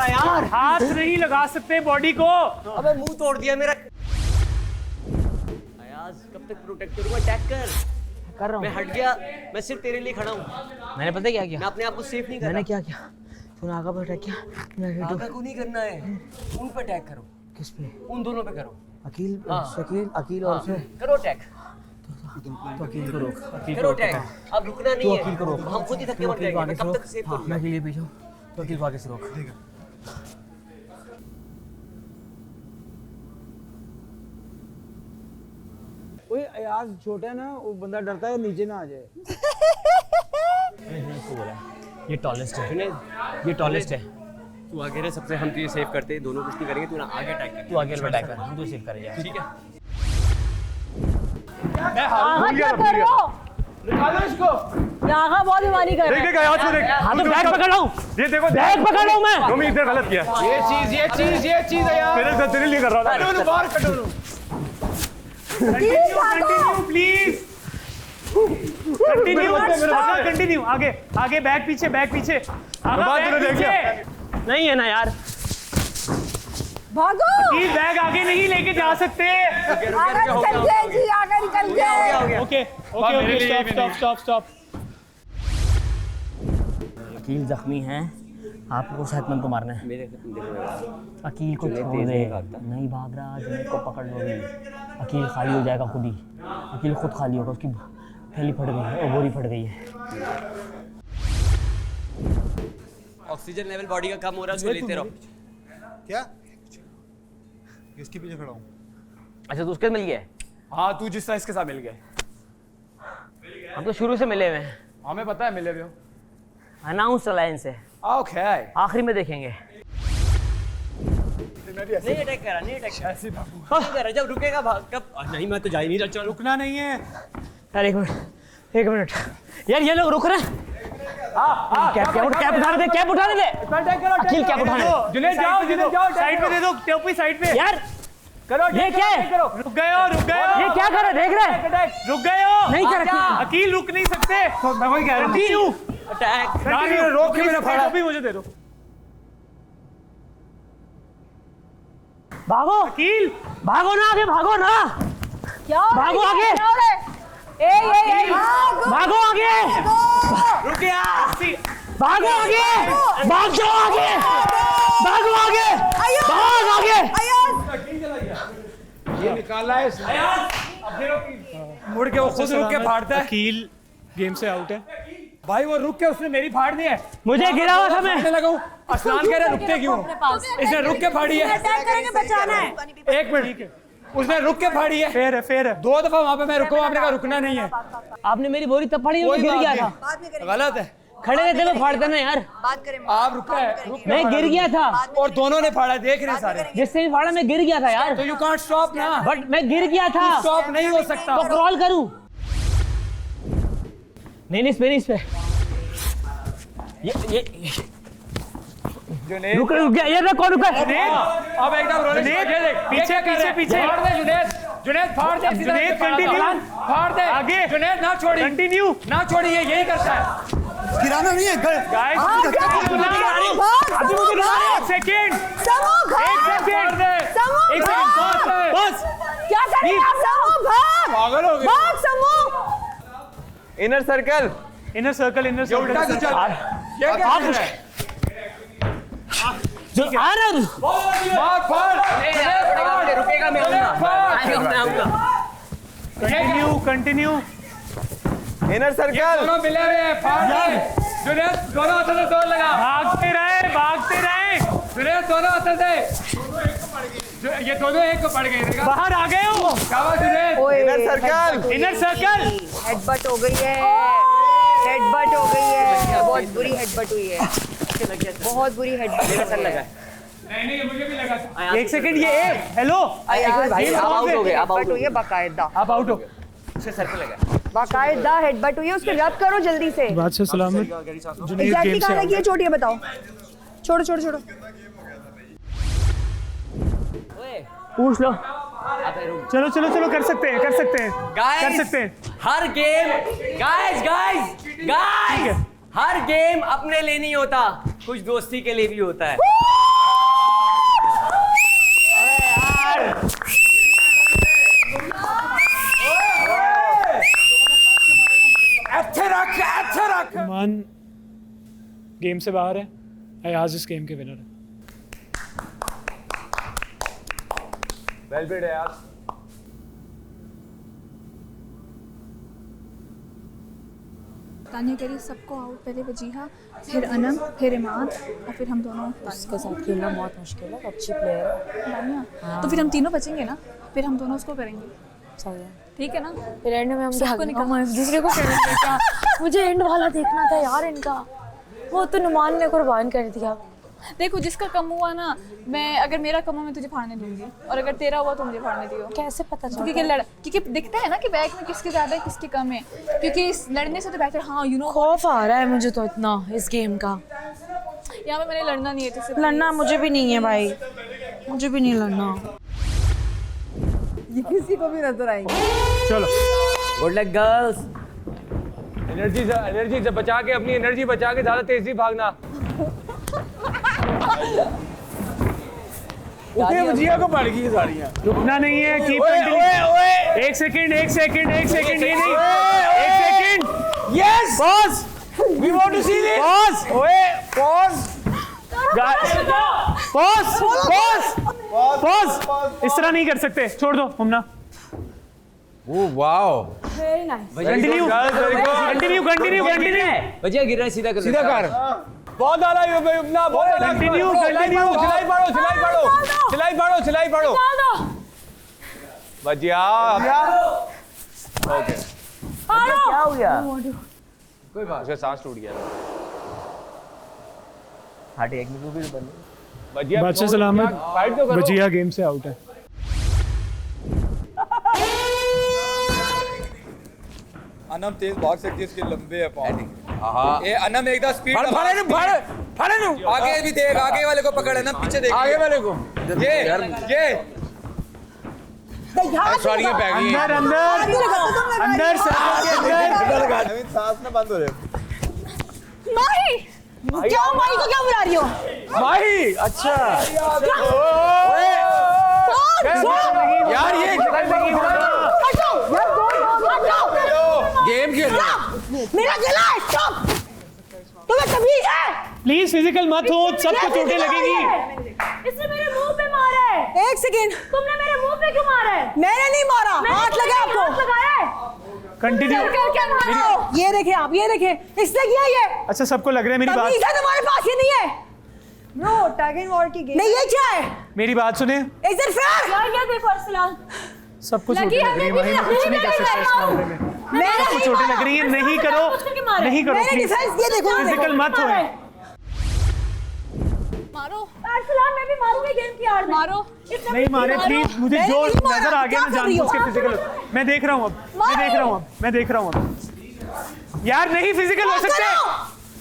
यार हाथ नहीं लगा सकते बॉडी को। अबे मुंह तोड़ दिया मेरा। अयाज कब तक प्रोटेक्ट करूंगा? अटैक कर रहा हूं। मैं हट गया, मैं सिर्फ तेरे लिए खड़ा हूं। मैंने पता क्या किया? मैं अपने आप को सेफ नहीं कर रहा। मैंने क्या किया? तूने आगा पर अटैक किया। आगा को नहीं करना है, उन पे अटैक करो। किस पे? उन दोनों पे करो। अकील और से करो अटैक। तो अकील को रोक। करो अटैक। अब रुकना नहीं है। अकील को रोक। हम खुद ही थके मर जाएंगे। मैं कब तक सेफ करूंगा? मैं अकेले पीछे हूं, तो अकील को आगे से रोक। ठीक है। ओए यार छोटा है ना, वो बंदा डरता है नीचे ना आ जाए। ये टॉलेस्ट है। ये टॉलेस्ट है। तू आगे रह, सबसे हम तुझे सेव करते हैं। दोनों कुछ नहीं करेंगे। तू ना आगे अटैक कर। तू आगे अटैक कर, हम तो सेव करेंगे। ठीक है। निकालो इसको। यहाँ बहुत बीमारी कर रहा है। देख हाँ तो बैग पकड़ रहा हूँ। ये देखो बैग पकड़ रहा हूँ मैं। तुम इधर गलत किया। ये चीज है यार। मेरे साथ तेरे लिए कर रहा था। बाहर कटो। Continue please. कंटिन्यू। आगे बैग पीछे। नहीं है ना यार। भागो। बैग आगे नहीं लेके जा सकते। आगे निकल गए जी, आगे निकल गए। Okay stop. अकील जख्मी है, आपको सेहतमंद को मारना है। अकील को छोड़ दे। नहीं भाग रहा, जुनैद को पकड़ लो। अकील खाली हो जाएगा खुद ही। अकील खुद खाली होगा, उसकी थैली फट गई है और बोरी फट गई है। ऑक्सीजन लेवल बॉडी का कम हो रहा है, उसको लेते रहो। क्या? किसके पीछे खड़ा हूँ? अच्छा तो उसके मिल गया? हाँ, तू जिस साइज के साथ मिल गया। हम तो शुरू से मिले हुए हैं। हमें पता है मिले हुए हो। अनाउंस अलायंस है। ओके। आखिरी में देखेंगे। नहीं अटैक करा। ऐसे भागूंगा। जब रुकेगा भाग कब? नहीं मैं तो जा ही नहीं रहा। रुकना नहीं है यार। एक मिनट यार, ये लोग रुक रहे हैं। कैप उठाने दे। अकील कैप उठाने दे। जुनैद जाओ साइड पे दे दो। टोपी साइड पे यार। करो। ये क्या है? रुक गए हो। ये क्या कर रहे? देख रहे? रुक गए हो। नहीं कर। अकील रुक नहीं सकते। मैं वही कह रहा हूँ। अटैक रोक के मेरा फाड़ा। टोपी मुझे दे दो। भागो अकील, भागो ना आगे, भागो ना, क्या भागो आगे, भागो आगे, रुक गया, भागो आगे, भाग जाओ आगे, भागो आगे, भाग आगे। ये निकाला है मुड़ के वो खुद रुक के फाड़ता है। अकील गेम से आउट है भाई, वो रुक के उसने मेरी फाड़ दी है। मुझे गिरा हुआ था मैं लगा हूँ। असलान कह रहे रुकते क्यों? इसने रुक के फाड़ी है। अटैक करेंगे, बचाना है। एक मिनट, उसने रुक के फाड़ी है। फेर है, फेर है। 2 दफा वहाँ पे मैं रुका, आपने कहा रुकना नहीं है। आपने मेरी बोरी तब फाड़ी, मैं गिर गया था। गलत है, खड़े रहते मैं फाड़ता ना यार। बात करें, आप रुका है, मैं गिर गया था और दोनों ने फाड़ा, देख रहे सारे। जिससे भी फाड़ा मैं गिर गया था यार। तो यू कांट स्टॉप ना। बट मैं गिर गया था, स्टॉप नहीं हो सकता। तो क्रॉल करूं? नहीं इस पे ये रुक गया, ये मैं कौन रुका? अब एकदम रोने पीछे फाड़ दे जुनैद, फाड़ दे। जुनैद कंटिन्यू, फाड़ दे आगे। जुनैद ना छोड़ी, कंटिन्यू, ना छोड़िए, यही करता है। गिराना नहीं है गाइस। एक सेकंड, बस। क्या कर रहे हैं आप? समूह भाग, पागल हो गए। भाग समूह। Inner circle, inner circle, inner circle. उल्टा क्यों चल रहा है? ये क्या कर रहा है? जो आ रहा है भाग फाड़, रुकेगा मैं आऊंगा। कंटिन्यू। इनर सर्कल, दोनों मिले हुए हैं, फाड़ दे। जुनैद दोनों हाथों से जोर लगा। भागते रहे। जुनैद दोनों हाथों से। ये दोनों एक को पड़ गए। बाहर आ गए हो। शाबाश Junaid. Inner circle, inner circle. Headbutt हो गई है, हेडबट हो गई है, बहुत बुरी हेडबट हुई है, बहुत बुरी हेडबट लगा। नहीं मुझे भी लगा। एक सेकंड, ये हेलो भाई आप आउट हो गए, आप आउट हो हुई है बाकायदा, आप आउट हो। गए। सर पे लगा। बाकायदा हेडबट हुई है, उसको रब करो जल्दी से। बादशाह सलामत। एग्जैक्टली कहाँ लगी है चोट, ये बताओ। छोड़ो। पूछ लो। चलो कर सकते हैं। हर गेम गाइस हर गेम अपने लिए नहीं होता, कुछ दोस्ती के लिए भी होता है। अच्छे रख। मान गेम से बाहर है, अयाज इस गेम के विनर है। वेल प्लेड है यार। तानिया कह रही सबको आउट, पहले वजीहा, फिर अनम, फिर इमाद और फिर हम दोनों। उसके साथ खेलना बहुत मुश्किल है, अच्छी प्लेयर है तानिया। तो फिर हम तीनों बचेंगे ना, फिर हम दोनों उसको करेंगे। सही है, ठीक है ना? फिर एंड में हम सबको हम एक दूसरे को करेंगे क्या? मुझे एंड वाला देखना था यार इनका, वो तो नुमान ने कुर्बान कर दिया। देखो जिसका कम हुआ ना, मैं अगर मेरा कम हुआ मैं तुझे फाड़ने दूंगी, और अगर तेरा हुआ तो मुझे फाड़ने दियो। कैसे पता चला? क्योंकि दिखता है ना कि बैग में किसके ज्यादा है किसके कम है, क्योंकि इस लड़ने से तो बेहतर। हाँ यू नो, खौफ आ रहा है मुझे तो इतना इस गेम का। यहाँ पे मैंने लड़ना नहीं है तुझसे। लड़ना मुझे भी नहीं है भाई, मुझे भी नहीं लड़ना। ये किसी को भी नजर आएंगे। चलो गुड लक गर्ल्स। एनर्जी से बचा के, अपनी एनर्जी बचा के ज्यादा तेजी भागना। भजिया को पड़ गई साड़ियाँ। रुकना नहीं है, कीप कंटिन्यू। एक सेकंड ये नहीं, एक second. Yes boss, we want to see this. Boss pause इस तरह नहीं कर सकते, छोड़ दो Mumna. Oh wow, very nice. Continue. भजिया गिर रहा है, सीधा कर। बहुत आला युमना, बहुत आला। कंटिन्यू। सिलाई पड़ो। भजिया ओके। क्या हो गया? कोई बात, उसका सांस टूट गया। हार्ट एक मिनट भी बंद। भजिया बादशाह सलामत। फाइट तो करो। भजिया गेम से आउट है। अनम तेज भाग सकती है, इसके लंबे है पाँव। हाँ, ए अनम एकदम स्पीड। फाड़े आगे भी देख, आगे वाले को पकड़, अनम पीछे देख, आगे वाले को। ये सॉरी ये बैग अंदर सांस ना बंद हो रहे। माही, क्या माही को क्या बुला रही हो? माही, अच्छा। मेरा गला है, स्टॉप। तुम्हें तमीज है? प्लीज फिजिकल मत हो, सबको चोटें लगेगी। इसने मेरे मुंह पे मारा है। एक सेकेंड, तुमने मेरे मुंह पे क्यों मारा है? मैंने नहीं मारा, हाथ लगा आपको। हाथ लगाया है। कंटिन्यू। ये देखें आप, ये देखें, इसने किया ये। अच्छा सबको लग रहा है मेरी बात। तमीज है तुम्हारे पास, ये नहीं है। ब्रो टैग एंड वॉर की गेम। नहीं, ये क्या है? मेरी बात सुने। Is it fair? क्या देखो अरसलान, सबको चोटें लग रही है, माही मैं कुछ नहीं कर सकता इस मामले में। सबको चोटें लग रही है, नहीं करो, नहीं करो प्लीज। फिजिकल मत हो। मारो अरसलान, मैं भी मारूंगी गेम की आड़ में। मारो नहीं मारे प्लीज, मुझे जो नजर आ गया ना जानबूझ के फिजिकल। मैं देख रहा हूँ अब, मैं देख रहा हूँ अब, मैं देख रहा हूँ अब। यार नहीं फिजिकल हो सकते,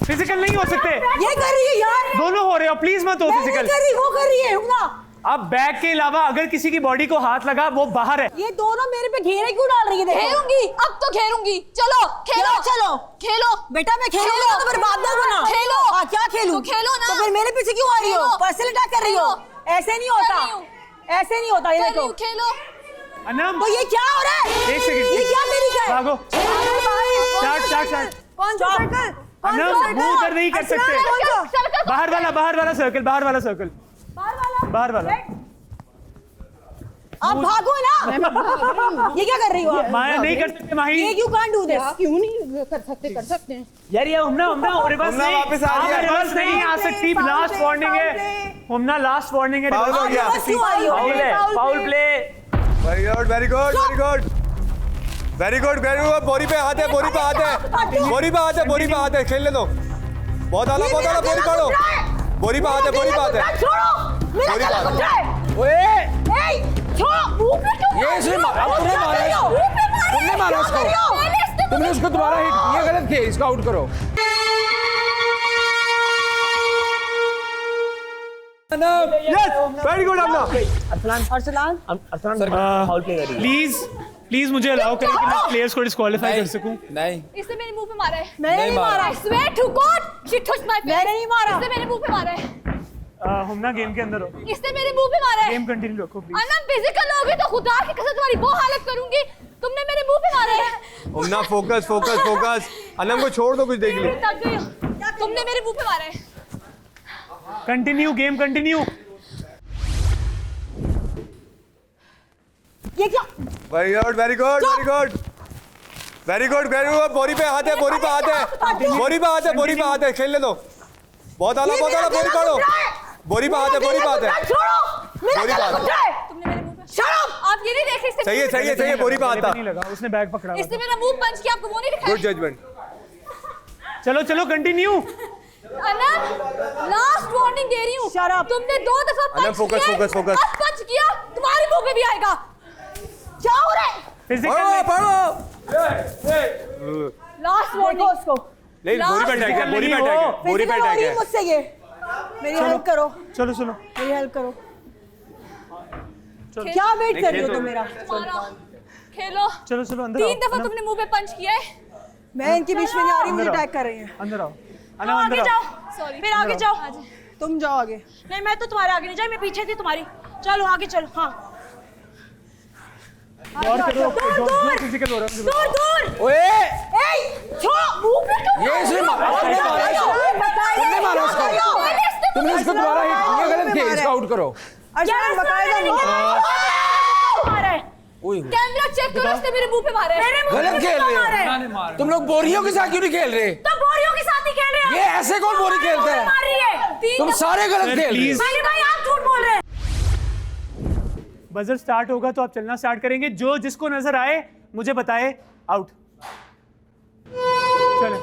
फिजिकल नहीं हो सकते। ये कर रही है यार, दोनों हो रहे हो, प्लीज मत हो फिजिकल। कर रही, वो कर रही है ना। अब बैग के अलावा अगर किसी की बॉडी को हाथ लगा वो बाहर है। ये दोनों मेरे पे घेरे क्यों डाल रही है? घेरूंगी, अब तो घेरूंगी। चलो खेलो, चलो खेलो बेटा, मैं खेलूंगी तो फिर बात ना करना। खेलो। हाँ क्या खेलूं? तो खेलो ना। तो फिर मेरे पीछे क्यों आ रही हो? पर्सनल अटैक कर रही हो? ऐसे नहीं होता, ऐसे नहीं होता। ये देखो खेलो। अनम तो ये क्या हो रहा है? एक सेकंड, ये क्या तरीका है? भागो। स्टार्ट। कौन सा सर्कल? अनम मुंह उधर नहीं कर सकते। बाहर वाला सर्कल, बाहर वाला। आप भागो ना। ये क्या कर रही हो आप? माया नहीं कर सकते माही। ये क्यों कांड डू दिस? क्यों नहीं कर सकते हैं यार ये हमना रिवर्स नहीं आ सकती। लास्ट वार्निंग है हमना, लास्ट वार्निंग है। फाउल हो गया, foul play. Very good, very good, very good, very good, very good. बोरी पे हाथ है, बोरी पे हाथ है, बोरी पे हाथ है, बोरी पे हाथ है। खेलने दो। बहुत आला, बोरी पकड़ो। बोरी पे हाथ है, बोरी पे हाथ है। मेरा गला घुट रहा है। ओए छोड़ो, मुंह पे क्यों? ये इसने मारा, तुमने मारा इसको, तुमने मारा उसको, तुमने उसको दोबारा हिट किया, गलत किया, इसको आउट करो। Yes, very good Amna. Arsalan foul play करिए प्लीज मुझे अलाउ करें कि मैं प्लेयर्स को डिस्क्वालीफाई कर सकूं। नहीं, इसने मेरे मुंह पे मारा है। मैंने नहीं मारा। I swear to God, she touched my face. मैंने नहीं मारा। इसने मेरे मुंह पे मारा है। हमना गेम के अंदर हो। इसने मेरे मुंह पे मारा है। गेम कंटिन्यू रखो प्लीज। अनम फिजिकल होगी तो खुदा की कसम तुम्हारी वो हालत करूंगी। तुमने मेरे मुंह पे मारा है। अमना फोकस, फोकस, फोकस। अनम को छोड़ दो, कुछ देख ली। तुमने मेरे मुंह पे मारा है। Continue, game continue. ये क्या? Very good, very good, very good, very good, very good. बोरी पे हाथ है, बोरी पे हाथ है, बोरी पे हाथ है, बोरी पे हाथ है। खेलने दो। बहुत आला, बोरी पे हाथ है, बोरी पे हाथ है। छोड़ो, मेरा बोरी पे गला हाथ घुट रहा है। तुमने मेरे मुंह पे Shut up! आप ये नहीं देख रहे। सही है, सही है, सही है। बोरी पे हाथ था। नहीं लगा, उसने बैग पकड़ा। इसने मेरा मुंह पंच किया, आपको वो नहीं दिखा? Good judgment. चलो कंटिन्यू। अनम लास्ट वार्निंग दे रही हूँ। तुमने 2 दफा अनम पंच फोकस, किया है, फोकस, फोकस। अब पंच किया तुम्हारे मुंह पे भी आएगा। क्या हो रहा है? लास्ट वार्निंग उसको। नहीं, बोरी पे अटैक है, बोरी पे अटैक है, बोरी पे अटैक है। मुझसे ये मेरी हेल्प करो, चलो मेरी हेल्प करो। क्या वेट कर रही हो तुम मेरा? खेलो। चलो अंदर 3 दफा तुमने मुंह पे पंच किया है। मैं इनके बीच में नहीं आ रही, मुझे अटैक कर रही है। अंदर आओ। आगे जाओ, सॉरी फिर आगे जाओ। तुम जाओ आगे। नहीं मैं तो तुम्हारे आगे नहीं जाई, मैं पीछे थी तुम्हारी। चलो आगे चलो। हाँ और करो, जो फिजिकल हो रहा है। दूर। ओए छोड़ो, मुंह पे क्यों? ये इसने मारा, तुमने मारा इसको, तुमने मारा उसको, तुमने उसको दोबारा हिट किया, गलत किया, इसको आउट करो। अरसलान बकायदा नहीं मारा है। कैमरा चेक करो, उसने मेरे मुंह पे मारा है। गलत खेल रहे हो तुम लोग। बोरियों के साथ क्यों नहीं खेल रहे? तो बोरियों के साथ ही खेल रहे हैं। ये ऐसे कौन बोरी खेलता है? तुम सारे गलत खेल रहे हो। भाई आप झूठ बोल रहे हैं। बजर स्टार्ट होगा तो आप चलना स्टार्ट करेंगे। जो जिसको नजर आए मुझे बताए, आउट। चले।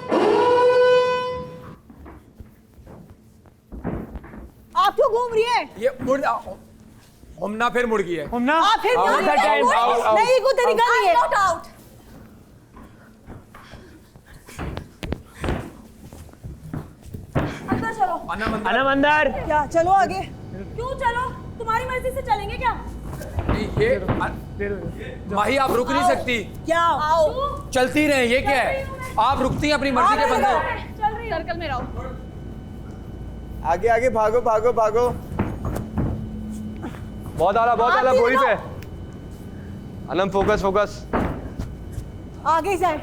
आप क्यों घूम रही है? ये मुड़ हमना फिर मुड़ गई है। हमना आप फिर नहीं, कोई तरीका नहीं है। आउट। अंदर चलो। अनम अंदर। क्या चलो आगे? क्यों चलो? तुम्हारी मर्जी से चलेंगे क्या? ये माही आप रुक नहीं सकती। क्या? आओ। चलती रहे, ये क्या है? आप रुकती हैं अपनी मर्जी के बंदे। चल रही सर्कल में रहो। आगे आगे भागो, भागो, भागो। बहुत आला, बोरी पे। Anam focus, focus. आगे जाए।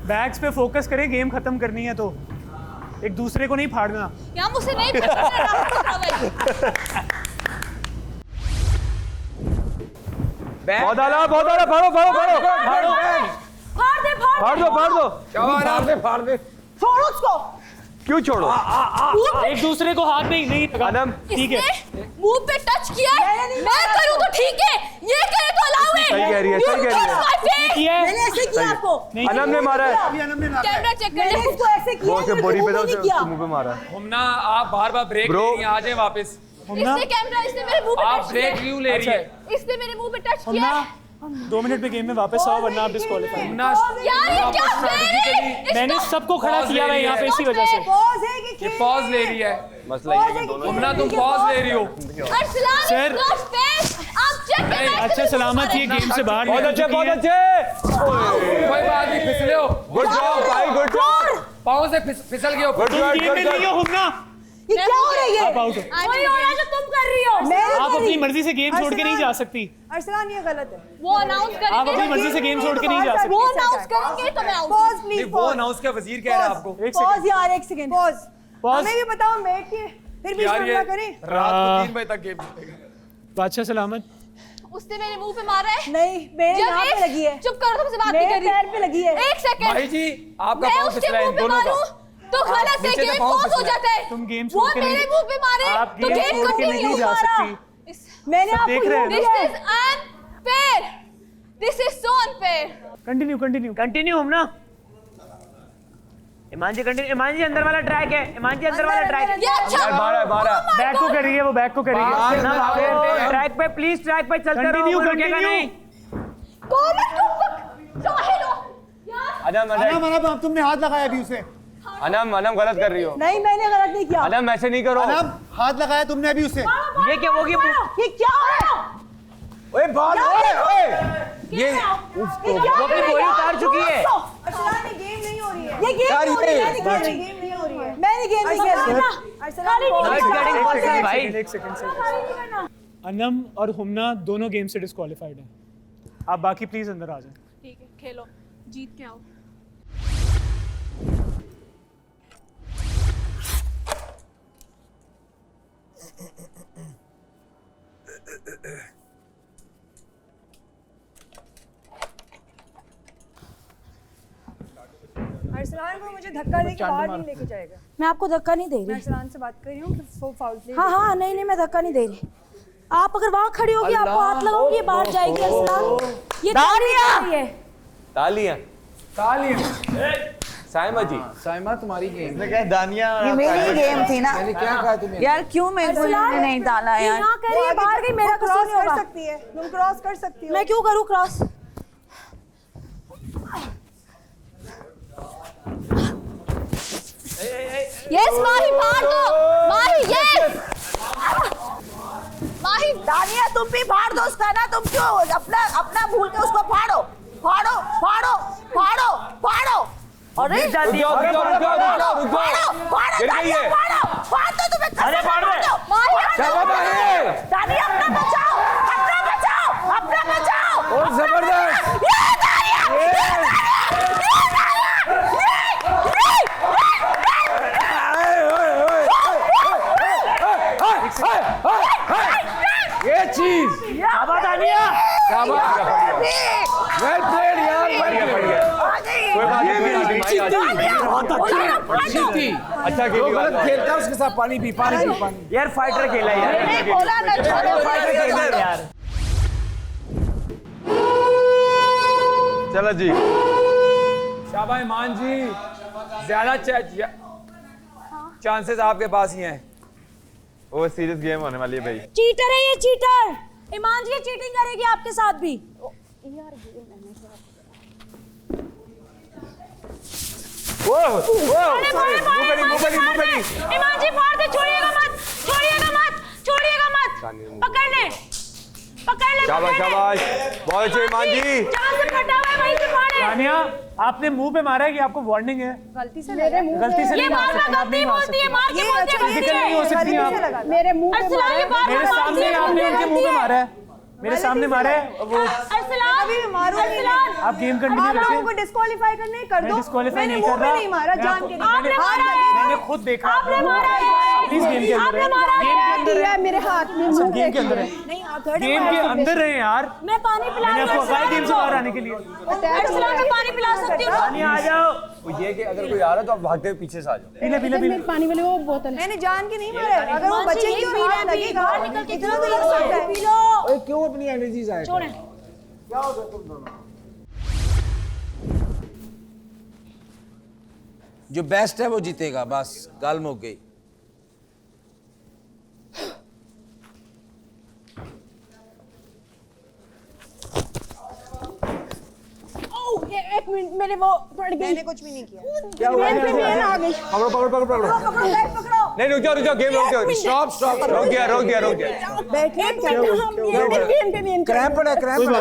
बैग्स पे फोकस करें, गेम खत्म करनी है तो एक दूसरे को नहीं फाड़ना। यार मुझसे नहीं बहुत आला फाड़ो फाड़ दे। छोड़ो उसको। क्यों छोड़ो? एक दूसरे को हाथ नहीं अनम ठीक है। मुंह पे टच किया है, मैं करूं तो ठीक है, ये करे तो अलाउ है। सही कह रही है, सही कह रही है। मैंने ऐसे किया आपको। अनम ने मारा है। कैमरा चेक कर मैंने उसको ऐसे किया। वो उसके बॉडी पे था, उसके मुंह पे मारा है। हमना आप बार-बार ब्रेक ले रही हैं, आ जाए वापस। इसने कैमरा इसने मेरे मुंह पे आप टच किया ब्रेक क्यों ले रही है? इसने मेरे मुंह पे टच किया है। 2 मिनट में गेम में वापस आओ वरना आप डिस्क्वालीफाई। यार ये क्या मैंने सबको खड़ा किया है यहाँ पे इसी वजह से। पॉज है कि ये पॉज ले रही है। मसला ये है कि दोनों हमना तुम पॉज ले रही हो। सर आप चेक कर। अच्छा सलामत ये गेम से बाहर बहुत अच्छे कोई बात नहीं, फिसले हो। गुड जॉब भाई, गुड जॉब। पाँव से फिसल गए हो। गेम में नहीं हो हमना। ये क्या हो रही है? आप आउट हो। वही हो रहा है जो तुम कर रही हो। आप अपनी मर्जी से गेम छोड़ के नहीं जा सकती। अरसलान ये गलत है। वो अनाउंस करेंगे। आप अपनी मर्जी से गेम छोड़ के नहीं जा सकती। वो अनाउंस करेंगे तो मैं आउट। Pause please. वो अनाउंस क्या वजीर कह रहा है आपको? पॉज यार, एक सेकंड पॉज। हमें भी बताओ मेट के फिर भी हमला करें। रात को 3 बजे तक गेम चलेगा। बादशाह सलामत। उसने मेरे मुंह पे मारा है। नहीं, मेरे यहाँ पे लगी है। चुप करो, तुमसे बात नहीं कर रही। मेरे पैर पे लगी है। एक सेकंड भाई जी आपका पाँव फिसला है इन दोनों का। तो गलत है, गेम पॉज हो जाता है। तुम गेम वो छोड़ के मेरे मुंह पे मारे तो गेम कंटिन्यू नहीं जा सकती। मैंने आपको देख रहे हैं this is unfair, this is so unfair. Continue हम ना। ईमान जी कंटिन्यू। ईमान जी अंदर वाला ट्रैक है, ईमान जी अंदर वाला ट्रैक है। ये अच्छा 12 बैक को कर रही है, वो बैक को कर रही है। ट्रैक पे प्लीज, ट्रैक पे चलते रहो, कंटिन्यू रुकेगा नहीं। कौन है तुम? जाहिल हो यार। अनम तुमने हाथ लगाया अभी उसे। अनम गलत कर रही हो। नहीं, मैंने गलत नहीं किया। अनम ऐसे नहीं करो। अनम हाथ लगाया तुमने अभी उसे। ये क्या होगी? ये क्या हो रहा है? ओए बाल, ओए ये वो अपनी बोली उतार चुकी है। अरसलान ये गेम नहीं हो रही है। ये गेम हो रही है। गेम नहीं हो रही है। मैंने गेम नहीं खेला। अरसलान भाई एक सेकंड। अनम और हुमना दोनों गेम से डिस्क्वालीफाइड हैं। आप बाकी प्लीज अंदर आ जाएं। ठीक है, खेलो, जीत के आओ। अरसलान को मुझे धक्का देके बाहर नहीं लेके जाएगा। मैं आपको धक्का नहीं दे मैं रही। अरसलान से बात कर रही हूँ कि वो फाउल प्ले। हाँ नहीं मैं धक्का नहीं दे रही। आप अगर वहाँ खड़ी होगी, आपको हाथ लगाऊंगी, ये बाहर जाएगी। अरसलान ये तालियां साइमा जी। साइमा तुम्हारी गेम। इसने कहा दानिया। ये मेरी गेम थी ना। मैंने क्या कहा तुम्हें? यार क्यों मेरे को इन्होंने नहीं डाला यार? यहाँ करिए, बाहर गई, मेरा क्रॉस क्रॉस कर होगा। सकती है, तुम क्रॉस कर सकती हो। मैं क्यों करूँ क्रॉस? यस माही, फाड़ दो माही। यस माही। दानिया तुम भी फाड़ दो उसका ना। तुम क्यों अपना भूल के उसको फाड़ो फाड़ो फाड़ो फाड़ो फाड़ो। अरे रुक जाओ। फाड़ दो तुम्हें। अरे फाड़ दे। दानिया अपना बचाओ, अपना बचाओ। और जबरदस्त। ये चीज शाबाश दानिया। शाबाश, वेल प्लेड यार, बढ़िया। कोई बात नहीं, जीती। अच्छा जो गलत खेलता है उसके साथ पानी पी। यार फाइटर खेला यार। बोला ना छोड़ो, फाइटर खेला यार। चलो जी। शाबाश ईमान जी, ज्यादा चांसेस आपके पास ही हैं। वो सीरियस गेम होने वाली है भाई। चीटर है ये, चीटर। ईमान जी ये चीटिंग करेगी आपके साथ भी। मुंह पे नहीं। ईमान जी फाड़ दे, छोड़िएगा मत। पकड़ ले। शाबाश, बहुत अच्छे ईमान जी। जहाँ से फटा हुआ है वहीं से फाड़े। तानिया आपने मुंह पे मारा है कि आपको वार्निंग है? गलती से गलती से ये नहीं मार बार-बार सकते, आप गलती नहीं मार बोलती है, सकते। मार के बोलती है। फिजिकल नहीं हो सकती आप। मेरे मुंह पे अरसलान ये बार-बार मेरे सामने आपने उनके मुंह पे मारा है। मेरे सामने मारा है वो। अरसलान अभी भी मारो। अरसलान आप गेम कंटिन्यू आप रखें। लोगों को डिस्क्वालीफाई करने कर दो। डिस्क्वालीफाई मैंने नहीं मुंह कर पे रहा। नहीं मारा जान के। मैंने खुद देखा। आपने मारा है। प्लीज गेम के अंदर है। गेम के अंदर है मेरे हाथ में। सब गेम के अंदर है। नहीं आप गेम के अंदर है यार। मैं पानी पिला मैंने आपको बताया गेम से बाहर आने के लिए। अरसलान मैं पानी पिला सकती हूँ? पानी आ जाओ। वो ये कि अगर कोई आ रहा है तो आप भागते हुए पीछे से आ जाओ। पीले पीले पीले पानी वाले वो बोतल है। मैंने जान के नहीं मारा है। अगर वो बच्चे की और हाथ लगेगा बाहर निकल के इतना तो लग सकता है। P low. ओए क्यों अपनी एनर्जी जाए? छोड़े। क्या हो गया तुम दोनों? जो बेस्ट है वो जीतेगा, बस गाल मुक गई। एक मिनट मेरे वो पड़ गई। मैंने कुछ भी नहीं किया। क्या हुआ? आ गई। पकड़ो पकड़ो पकड़ो पकड़ो। नहीं रुक जाओ गेम रोक जाओ। Stop stop. रोक गया। बैठिए गेम क्रैम्प पड़ा क्रैम्प पड़ा।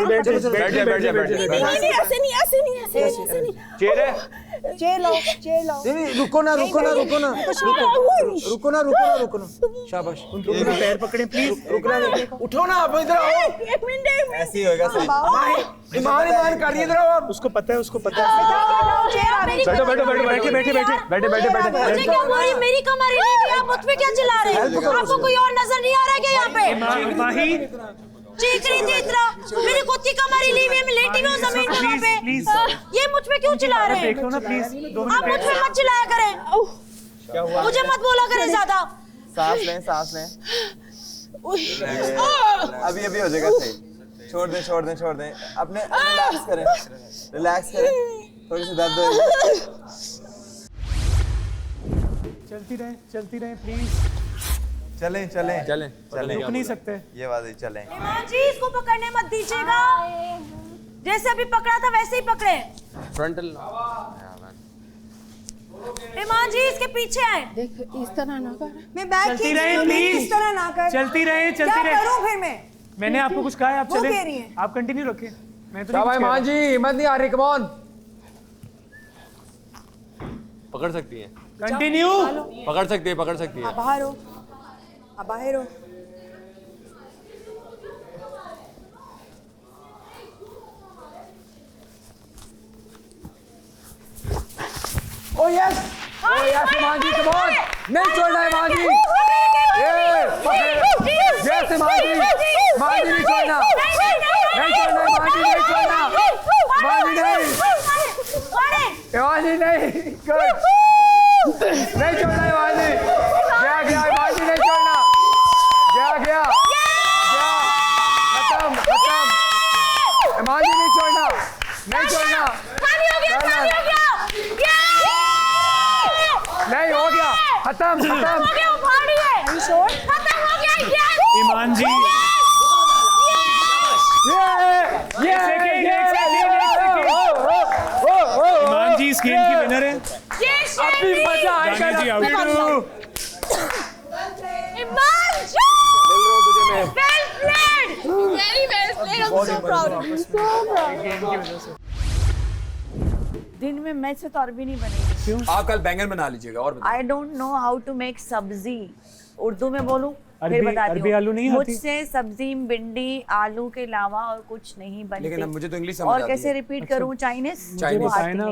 बैठ जा। ऐसे नहीं। चेयर है। चेयर लो। नहीं रुको ना शाबाश। पैर पकड़े प्लीज। उठो ना आप इधर आओ। एक मिनट ऐसे ही होगा। ईमान कर रही इधर आओ आप। उसको पता है बैठो मुझे क्या बोली? मेरी कमर हिली हुई है, आप मुझ पे क्या चिल्ला रहे हैं? आपको कोई और नजर नहीं आ रहा है क्या यहाँ पे? माही चीख रही थी इतना। मेरी खुद की कमर हिली हुई है, मैं लेटी हुई हूँ जमीन पे वहाँ पे। ये मुझ पे क्यों चिल्ला रहे हैं? देख लो ना प्लीज। आप मुझ पे मत चिल्लाया करें। मुझे मत बोला करें ज्यादा। सांस लें। अभी हो जाएगा सही। छोड़ दें। अपने रिलैक्स करें। थोड़ी सी दर्द होगी। चलती रहे प्लीज। चलें। रुक नहीं सकते। ये बात है, चलें। ईमान जी इसको पकड़ने मत दीजिएगा। जैसे अभी पकड़ा था वैसे ही पकड़े। फ्रंटल। ईमान जी इसके पीछे आए। देख इस तरह ना कर। मैं बैठ चलती रहे प्लीज। इस तरह ना कर। चलती रहे। क्या करूं फिर मैं? मैंने आपको कुछ कहा है, आप वो चले। कह रही हैं। आप कंटिन्यू रखें। मैं तो भाई मान जी हिम्मत नहीं आ रही। Come on. पकड़ सकती है। कंटिन्यू। पकड़ सकती है। बाहर हो। ओ यस मान जी, कम ऑन। नहीं छोड़ना है मान जी। जैसे मान जी नहीं छोड़ना। मान जी नहीं छोड़ना। गया मान जी नहीं छोड़ना। गया खत्म। मान जी नहीं छोड़ना। नहीं हो गया। खत्म। ईमान जी ईमान जी इस गेम की विनर है। अभी मजा आएगा जानी जी आउट। ईमान जी मिल रहा हूँ तुझे मैं। Very well played. I'm so proud. दिन में मैं से तो अरबी नहीं बनेगी। क्यों? आप कल बैंगन बना लीजिएगा। और I don't know how to make sabzi. Urdu में बोलूं फिर बता अरबी आलू नहीं आती? मुझसे सब्जी भिंडी आलू के अलावा और कुछ नहीं बनती। लेकिन मुझे तो इंग्लिश समझ और आती कैसे है। रिपीट करूं? चाइनीज बताएं ना।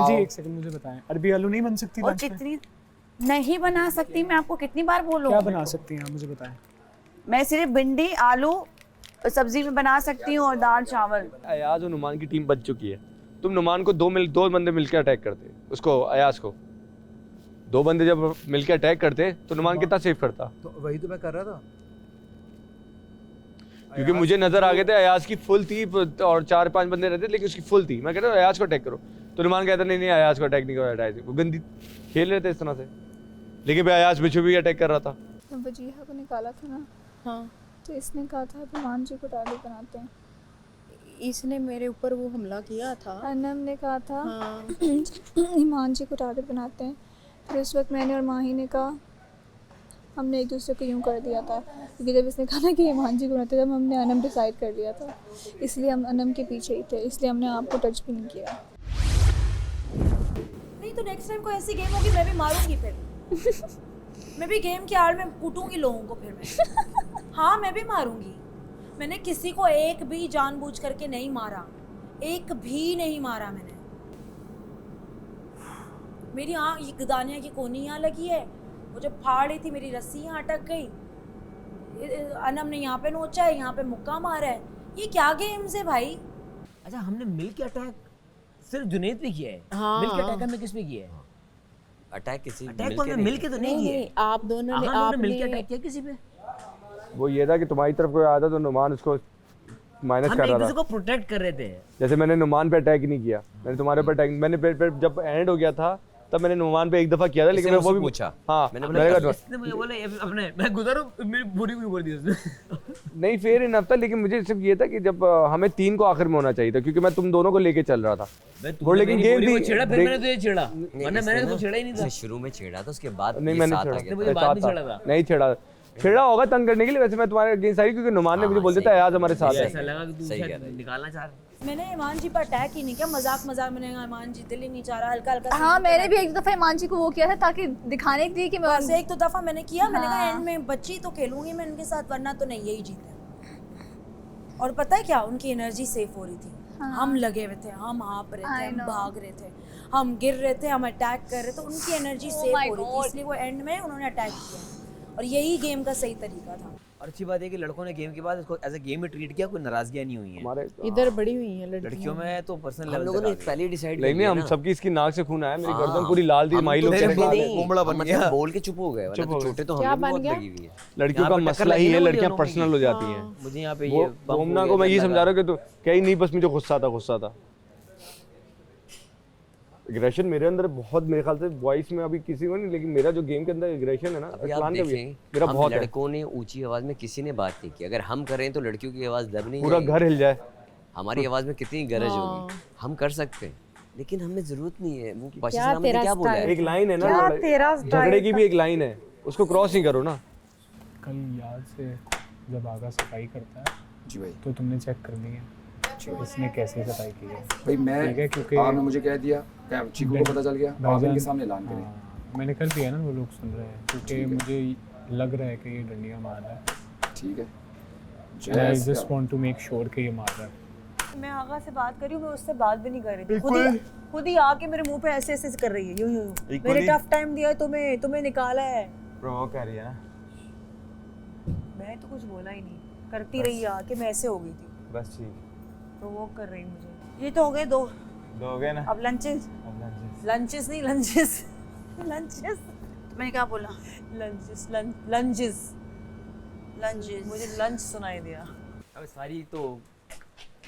जी एक सेकंड मुझे बताएं। अरबी आलू नहीं बन सकती? और कितनी नहीं बना सकती मैं आपको कितनी बार बोलूं? क्या बना सकती हैं आप मुझे बताएं। मैं सिर्फ भिंडी आलू सब्जी में बना सकती हूँ और दाल चावल। अयाज और नुमान की टीम बच चुकी है। तुम नुमान को दो बंदे मिलकर अटैक करते, उसको अयाज को। दो बंदे जब मिलकर अटैक करते तो नुमान कितना सेफ करता। तो वही तो मैं कर रहा था। क्योंकि मुझे नजर आ गए थे अयाज की फुल थी और 4-5 बंदे रहते लेकिन उसकी फुल थी। मैं कहता हूँ अयाज को अटैक करो तो नुमान कहता नहीं अयाज को अटैक नहीं करो। अटैक वो गंदी खेल रहे थे इस तरह से। लेकिन भाई अयाज बिच्छू भी अटैक कर रहा था। वजीहा को निकाला था ना। हाँ तो इसने कहा था ईमान जी को टारगेट बनाते हैं। इसने मेरे ऊपर वो हमला किया था। अनम ने कहा था ईमान जी को टारगेट बनाते हैं। फिर उस वक्त मैंने और माही ने कहा, हमने एक दूसरे को यूँ कर दिया था क्योंकि जब इसने कहा ना कि ईमान जी को बनाते तब हमने अनम डिसाइड कर लिया था। इसलिए हम अनम के पीछे ही थे, इसलिए हमने आपको टच भी नहीं किया। नहीं तो नेक्स्ट टाइम कोई ऐसी गेम होगी मैं भी मारूंगी फिर। मैं भी गेम की आड़ में कूटूंगी लोगों को फिर मैं। हाँ मैं भी मारूंगी। मैंने किसी को एक भी जानबूझ करके नहीं मारा, एक भी नहीं मारा मैंने। मेरी ये दानिया की कोनी यहाँ लगी है, वो जब फाड़ रही थी मेरी रस्सी यहाँ अटक गई, अनम ने यहाँ पे नोचा है, यहाँ पे मुक्का मारा है। ये क्या गेम्स है भाई? अच्छा हमने मिलके अटैक सिर्फ जुनैद पे किया है। हाँ, मिलके अटैक हमने किस पे किया है? अटैक किसी अटैक तो हमने मिलके तो नहीं किया। आप दोनों ने मिलके अटैक किया किसी पे? वो ये था कि तुम्हारी तरफ कोई आया था तो नुमान उसको माइनस कर रहा था। को प्रोटेक्ट कर रहे थे। जैसे मैंने नुमान पे अटैक नहीं किया, मैंने तुम्हारे ऊपर अटैक, मैंने जब एंड हो गया था तब मैंने नुमान पे एक दफा किया था, लेकिन मैं वो भी पूछा। हाँ मैंने बोले अपने मैं गुजारो मेरी बुरी भी बोल दी उसने। नहीं फेयर इनफ था, लेकिन मुझे सिर्फ ये था कि जब हमें 3 को आखिर में होना चाहिए था, क्योंकि मैं तुम दोनों को लेके चल रहा था। वो लेकिन गेम थी, छेड़ा फिर मैंने तुझे छेड़ा, वरना मैंने तो छेड़ा ही नहीं था। शुरू में छेड़ा था, उसके बाद नहीं मैंने नहीं छेड़ा, छेड़ा होगा तंग करने के लिए। वैसे मैं तुम्हारे अगेंस्ट आई क्योंकि नुमान ने मुझे बोल दिया था अयाज हमारे साथ है। ऐसा लगा कि तू निकालना चाह रहा। मैंने ईमान जी पर अटैक ही नहीं किया, मजाक मैंने ईमान जी दिल ही नहीं चाह रहा, हल्का हल्का। हाँ मैंने भी एक दफा ईमान जी को वो किया था ताकि दिखाने के लिए कि बस एक तो दफा मैंने किया, मैंने कहा एंड में बच्ची तो खेलूंगी मैं इनके साथ, वरना तो नहीं यही जीते। और पता है क्या, उनकी एनर्जी सेफ हो रही थी। हम लगे हुए थे, हम हाँप रहे थे, हम भाग रहे थे, हम गिर रहे थे, हम अटैक कर रहे थे, उनकी एनर्जी सेफ हो रही थी, इसलिए वो एंड में उन्होंने अटैक किया। और यही गेम का सही तरीका था। और अच्छी बात है कि लड़कों ने गेम के बाद इसको एज अ गेम में ट्रीट किया, कोई नाराजगियां नहीं हुई हैं। इधर बड़ी हुई हैं लड़कियों में तो पर्सनल लेवल लोगों ने पहले डिसाइड नहीं हम सबकी इसकी नाक से खून आया, मेरी गर्दन पूरी लाल थी, माई लोग कोमड़ा बन गया, बोल के चुप हो गए, वरना तो छोटे तो हमें बहुत लगी हुई है। लड़कियों का मसला ही है, लड़कियां पर्सनल हो जाती हैं। मुझे यहाँ पे ये बोमना को मैं ये समझा रहा हूँ कि तो कहीं नहीं, बस मुझे गुस्सा था। एग्रेशन मेरे अंदर बहुत, मेरे ख्याल से वॉइस में अभी किसी को नहीं, लेकिन मेरा जो गेम के अंदर एग्रेशन है ना, अरसलान का भी मेरा बहुत है। लड़कों ने ऊंची आवाज में किसी ने बात नहीं की, अगर हम करें तो लड़कियों की आवाज दब नहीं, पूरा घर हिल जाए। हमारी आवाज में कितनी गरज होगी, हम कर सकते हैं, लेकिन हमें जरूरत नहीं है। वो क्या बोला है, एक लाइन है ना, झगड़े की भी एक लाइन है, उसको क्रॉस नहीं करो ना। कल याद से जब आगा सफाई करता है जी भाई, तो तुमने चेक कर ली है इसने कैसे सफाई की है भाई? मैं ठीक है, क्योंकि आपने मुझे कह दिया, क्या चीकू को पता चल गया, आप इनके सामने ऐलान करें। मैंने कर दिया ना, वो लोग सुन रहे हैं, क्योंकि मुझे लग रहा है कि ये डंडियां मार रहा है। ठीक है, I just want to make sure कि ये मार रहा है। मैं आगा से बात कर रही हूँ, मैं उससे बात भी नहीं कर रही थी, खुद ही आके मेरे मुंह पे ऐसे ऐसे कर रही है, यूं मेरे टफ टाइम दिया है तुम्हें निकाला है, प्रोवोक कर रही है ना। मैं तो कुछ बोला ही नहीं, करती रही आके, मैं ऐसे हो गई थी बस। ठीक, प्रोवोक कर रही मुझे। ये तो हो गए दो हो गए ना। अब लंचेस नहीं, लंचेस मैंने क्या बोला? लंचेस मुझे लंच सुनाई दिया। अब सारी तो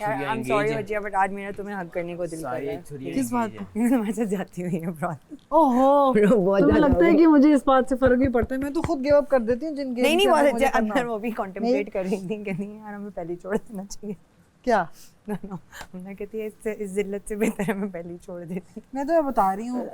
यार आई एम सॉरी बच्चिया, बट आज मेरा तुम्हें हग करने को दिल कर रहा है। किस बात पे? तुम्हारे साथ जाती हुई है ब्रॉड। ओहो, तुम्हें लगता है कि मुझे इस बात से फर्क ही पड़ता है? मैं तो खुद गिव अप कर देती हूँ जिन गेम। नहीं बहुत अच्छा, अंदर वो भी कॉन्टेम्पलेट कर रही थी कि नहीं यार हमें पहले छोड़ देना चाहिए। क्या? मैं कहती है इस जिल्लत से बेहतर है मैं पहले ही छोड़ देती। मैं तो बता रही हूँ,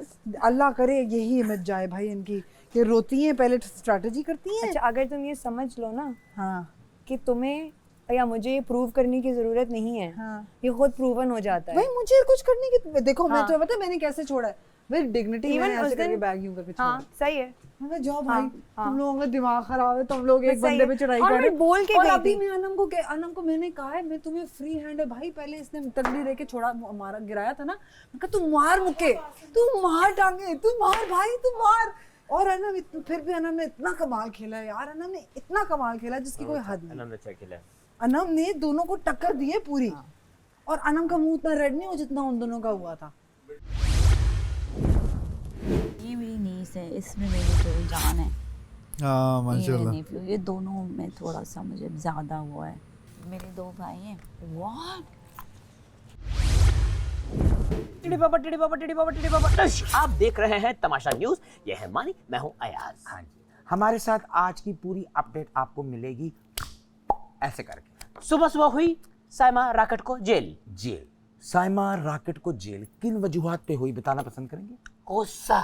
अल्लाह करे यही हिम्मत जाए भाई इनकी, कि रोती हैं पहले स्ट्रैटेजी करती हैं। अच्छा अगर तुम ये समझ लो ना, हाँ, कि तुम्हें या मुझे ये प्रूव करने की जरूरत नहीं है, हाँ, ये खुद प्रूवन हो जाता है। भाई मुझे कुछ करने की, देखो हाँ, मैं तो पता मैंने कैसे छोड़ा है, भाई डिग्निटी मैंने ऐसे करके बैग यूं करके छोड़ा। हाँ सही है, मैं जाओ भाई, तुम लोगों का दिमाग खराब है, तुम लोग एक बंदे पे चढ़ाई कर रहे हो बोल के। और अभी मैं अनम को मैंने कहा है, मैं तुम्हें फ्री हैंड है भाई, पहले इसने तगड़ी दे के छोड़ा, मारा गिराया था ना, मैं कहा तू मार मुके, तू मार टांगे, तू मार भाई, तू मार। और अनम फिर भी अनम ने इतना कमाल खेला है यार, अनम ने इतना कमाल खेला जिसकी कोई हद नहीं। अनम ने अच्छा खेला, अनम ने दोनों को टक्कर दी है पूरी, और अनम का मुंह इतना रेड नहीं हो जितना उन दोनों का हुआ था। ये मेरी नीस है, इसमें मेरी जो जान है। हाँ माशाल्लाह। ये दोनों में थोड़ा सा मुझे ज़्यादा हुआ है। मेरे दो भाई हैं। व्हाट? टिडी पापा टिडी पापा टिडी पापा टिडी पापा। आप देख रहे हैं तमाशा न्यूज़, ये है मानी, मैं हूँ अयाज। हाँ जी, हमारे साथ आज की पूरी अपडेट आपको मिलेगी ऐसे करके। सुबह सुबह हुई साइमा राकेट को जेल। साइमा राकेट को जेल किन वजूहात पे हुई बताना पसंद करेंगे? गुस्सा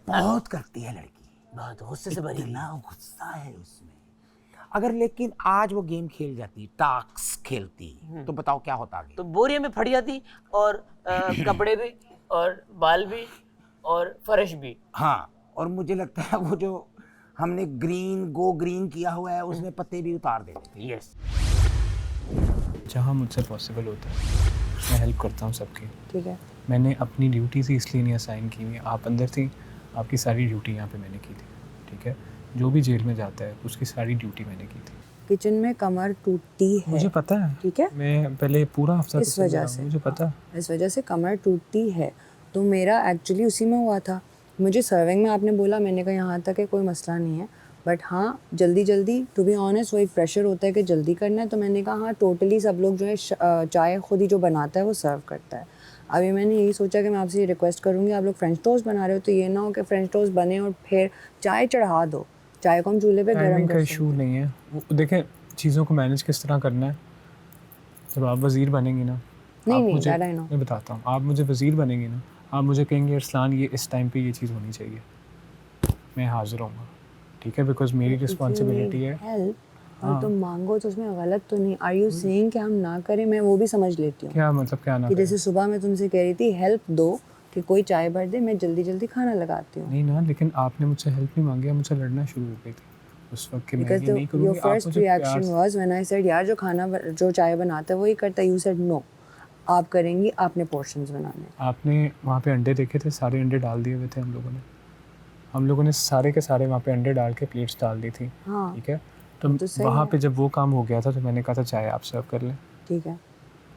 बहुत करती है लड़की, बहुत गुस्से से भरी, इतना गुस्सा है उसमें। अगर लेकिन आज वो गेम खेल जाती, टास्क खेलती, तो बताओ क्या होता आगे? तो बोरिया में फट जाती, और कपड़े भी, और बाल भी, और फर्श भी। हाँ, और मुझे लगता है वो जो हमने गो ग्रीन किया हुआ है उसमें पत्ते भी उतार देते। यस। जहाँ मुझसे पॉसिबल होता है मैं हेल्प करता हूँ सबकी। ठीक है। मैंने अपनी ड्यूटी से इसलिए नहीं असाइन की हुई, आप अंदर थी, आपकी सारी ड्यूटी यहाँ पे मैंने की थी, ठीक है। जो भी जेल में जाता है उसकी सारी ड्यूटी मैंने की थी। किचन में कमर टूटती है, मुझे पता है, ठीक है। मैं पहले पूरा हफ्ता इस वजह से मुझे पता, इस वजह से कमर टूटती है। तो मेरा एक्चुअली उसी में हुआ था। मुझे सर्विंग में आपने बोला, मैंने कहा यहाँ तक है, कोई मसला नहीं है, बट हाँ जल्दी टू बी ऑनेस्ट वो एक प्रेशर होता है कि जल्दी करना है। तो मैंने कहा हाँ टोटली सब लोग जो है चाय खुद ही जो बनाता है वो सर्व करता है। अभी मैंने यही सोचा कि मैं आपसे ये रिक्वेस्ट करूँगी, आप लोग फ्रेंच टोस्ट बना रहे हो तो ये ना हो कि फ्रेंच टोस्ट बने और फिर चाय चढ़ा दो। चाय को हम चूल्हे पे गर्म कर इशू नहीं है। देखें चीज़ों को मैनेज किस तरह करना है, जब आप वज़ीर बनेंगी ना, नहीं मुझे मैं बताता हूँ, आप मुझे वज़ीर बनेंगी ना, आप मुझे कहेंगे अरसलान ये इस टाइम पे ये चीज़ होनी चाहिए, मैं हाजिर होऊंगा, ठीक है, बिकॉज मेरी रिस्पॉन्सिबिलिटी है। हेल्प और तुम मांगो तो उसमें गलत तो नहीं। आर यू सेइंग कि हम ना करें? मैं वो भी समझ लेती हूँ। क्या मतलब क्या ना कि जैसे सुबह मैं तुमसे कह रही थी हेल्प दो कि कोई चाय भर दे, मैं जल्दी खाना लगाती हूँ। नहीं ना, लेकिन आपने मुझसे हेल्प नहीं मांगी, मुझसे लड़ना शुरू हो गई थी उस वक्त कि मैं ये नहीं करूँगी। Your first reaction was when I said यार जो चाय बनाता है वो ही करता है, यू सेड नो आप करेंगी, आपने पोर्शंस बनाने। आपने वहाँ पे अंडे देखे थे, सारे अंडे डाल दिए हुए थे हम लोगों ने सारे के सारे वहाँ पे अंडे डाल के प्लेट्स डाल दी थी, ठीक है। तो वहाँ पे जब वो काम हो गया था तो मैंने कहा था चाय आप सर्व कर लें, ठीक है।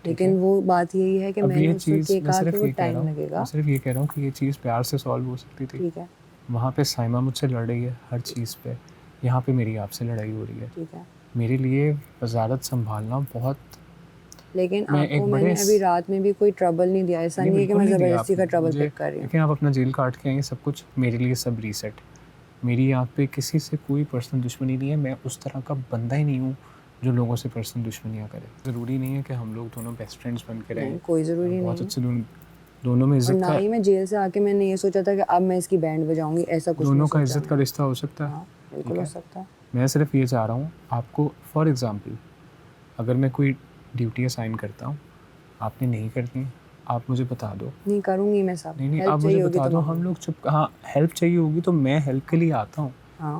लेकिन वो बात यही है कि मैंने उसको कहा कि वो टाइम लगेगा। मैं सिर्फ ये कह रहा हूँ कि ये चीज़ प्यार से सॉल्व हो सकती थी, ठीक है। वहाँ पे साइमा मुझसे लड़ रही है हर चीज़ पे, यहाँ पे मेरी आपसे लड़ाई हो रही है, ठीक है। मेरे लिए वजारत संभालना बहुत, लेकिन आपको मैंने अभी रात में भी कोई ट्रबल नहीं दिया, ऐसा नहीं है कि मैं ज़बरदस्ती का ट्रबल पिक कर रही हूँ। लेकिन आप अपना जेल काट के आएंगे, सब कुछ मेरे लिए सब रीसेट। मेरी यहाँ पे किसी से कोई पर्सनल दुश्मनी नहीं है, मैं उस तरह का बंदा ही नहीं हूँ जो लोगों से पर्सनल दुश्मनियाँ करे। ज़रूरी नहीं है कि हम लोग दोनों बेस्ट फ्रेंड्स बन के रहें, कोई ज़रूरी नहीं, बहुत अच्छे दोनों में इज्जत का। मैं जेल से आके मैंने ये सोचा था कि अब मैं इसकी बैंड बजाऊंगी, ऐसा कुछ दोनों का इज्जत का रिश्ता हो सकता है, बिल्कुल हो सकता है। मैं सिर्फ ये चाह रहा हूँ आपको, फॉर एग्ज़ाम्पल अगर मैं कोई ड्यूटी असाइन करता हूँ, आपने नहीं करनी, आप मुझे बता दो। नहीं करूँगी मैं सब। नहीं आप मुझे बता दो, हम लोग चुप। हाँ हेल्प चाहिए होगी तो मैं हेल्प के लिए आता हूँ,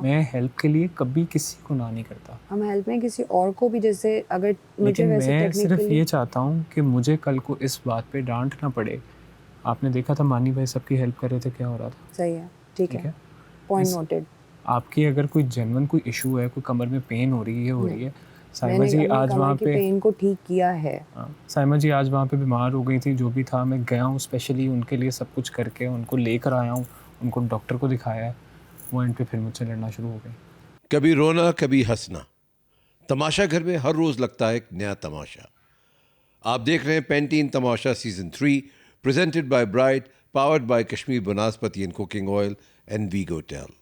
मैं हेल्प के लिए कभी किसी को ना नहीं करता। हम हेल्प में किसी और को भी, जैसे अगर मुझे वैसे मैं सिर्फ ये चाहता हूँ कि मुझे कल को इस बात पे डांट ना पड़े। आपने देखा था मानी भाई सबकी हेल्प कर रहे थे, क्या हो रहा था? सही है, ठीक है, पॉइंट नोटेड। आपकी अगर कोई जेन्युइन कोई इशू है, कोई कमर में पेन हो रही है, हो रही है, साइमा जी आज वहाँ पे पेन को ठीक किया है। साइमा जी आज वहाँ पे बीमार हो गई थी, जो भी था मैं गया हूँ स्पेशली उनके लिए, सब कुछ करके उनको लेकर आया हूँ, उनको डॉक्टर को दिखाया है, वो एंड पे फिर मुझसे लड़ना शुरू हो गई। कभी रोना कभी हंसना, तमाशा घर में हर रोज लगता है एक नया तमाशा। आप देख रहे हैं Pantene Tamasha season 3 presented by Bright, powered by Kashmir Banaspati and cooking oil and वीगो टेल।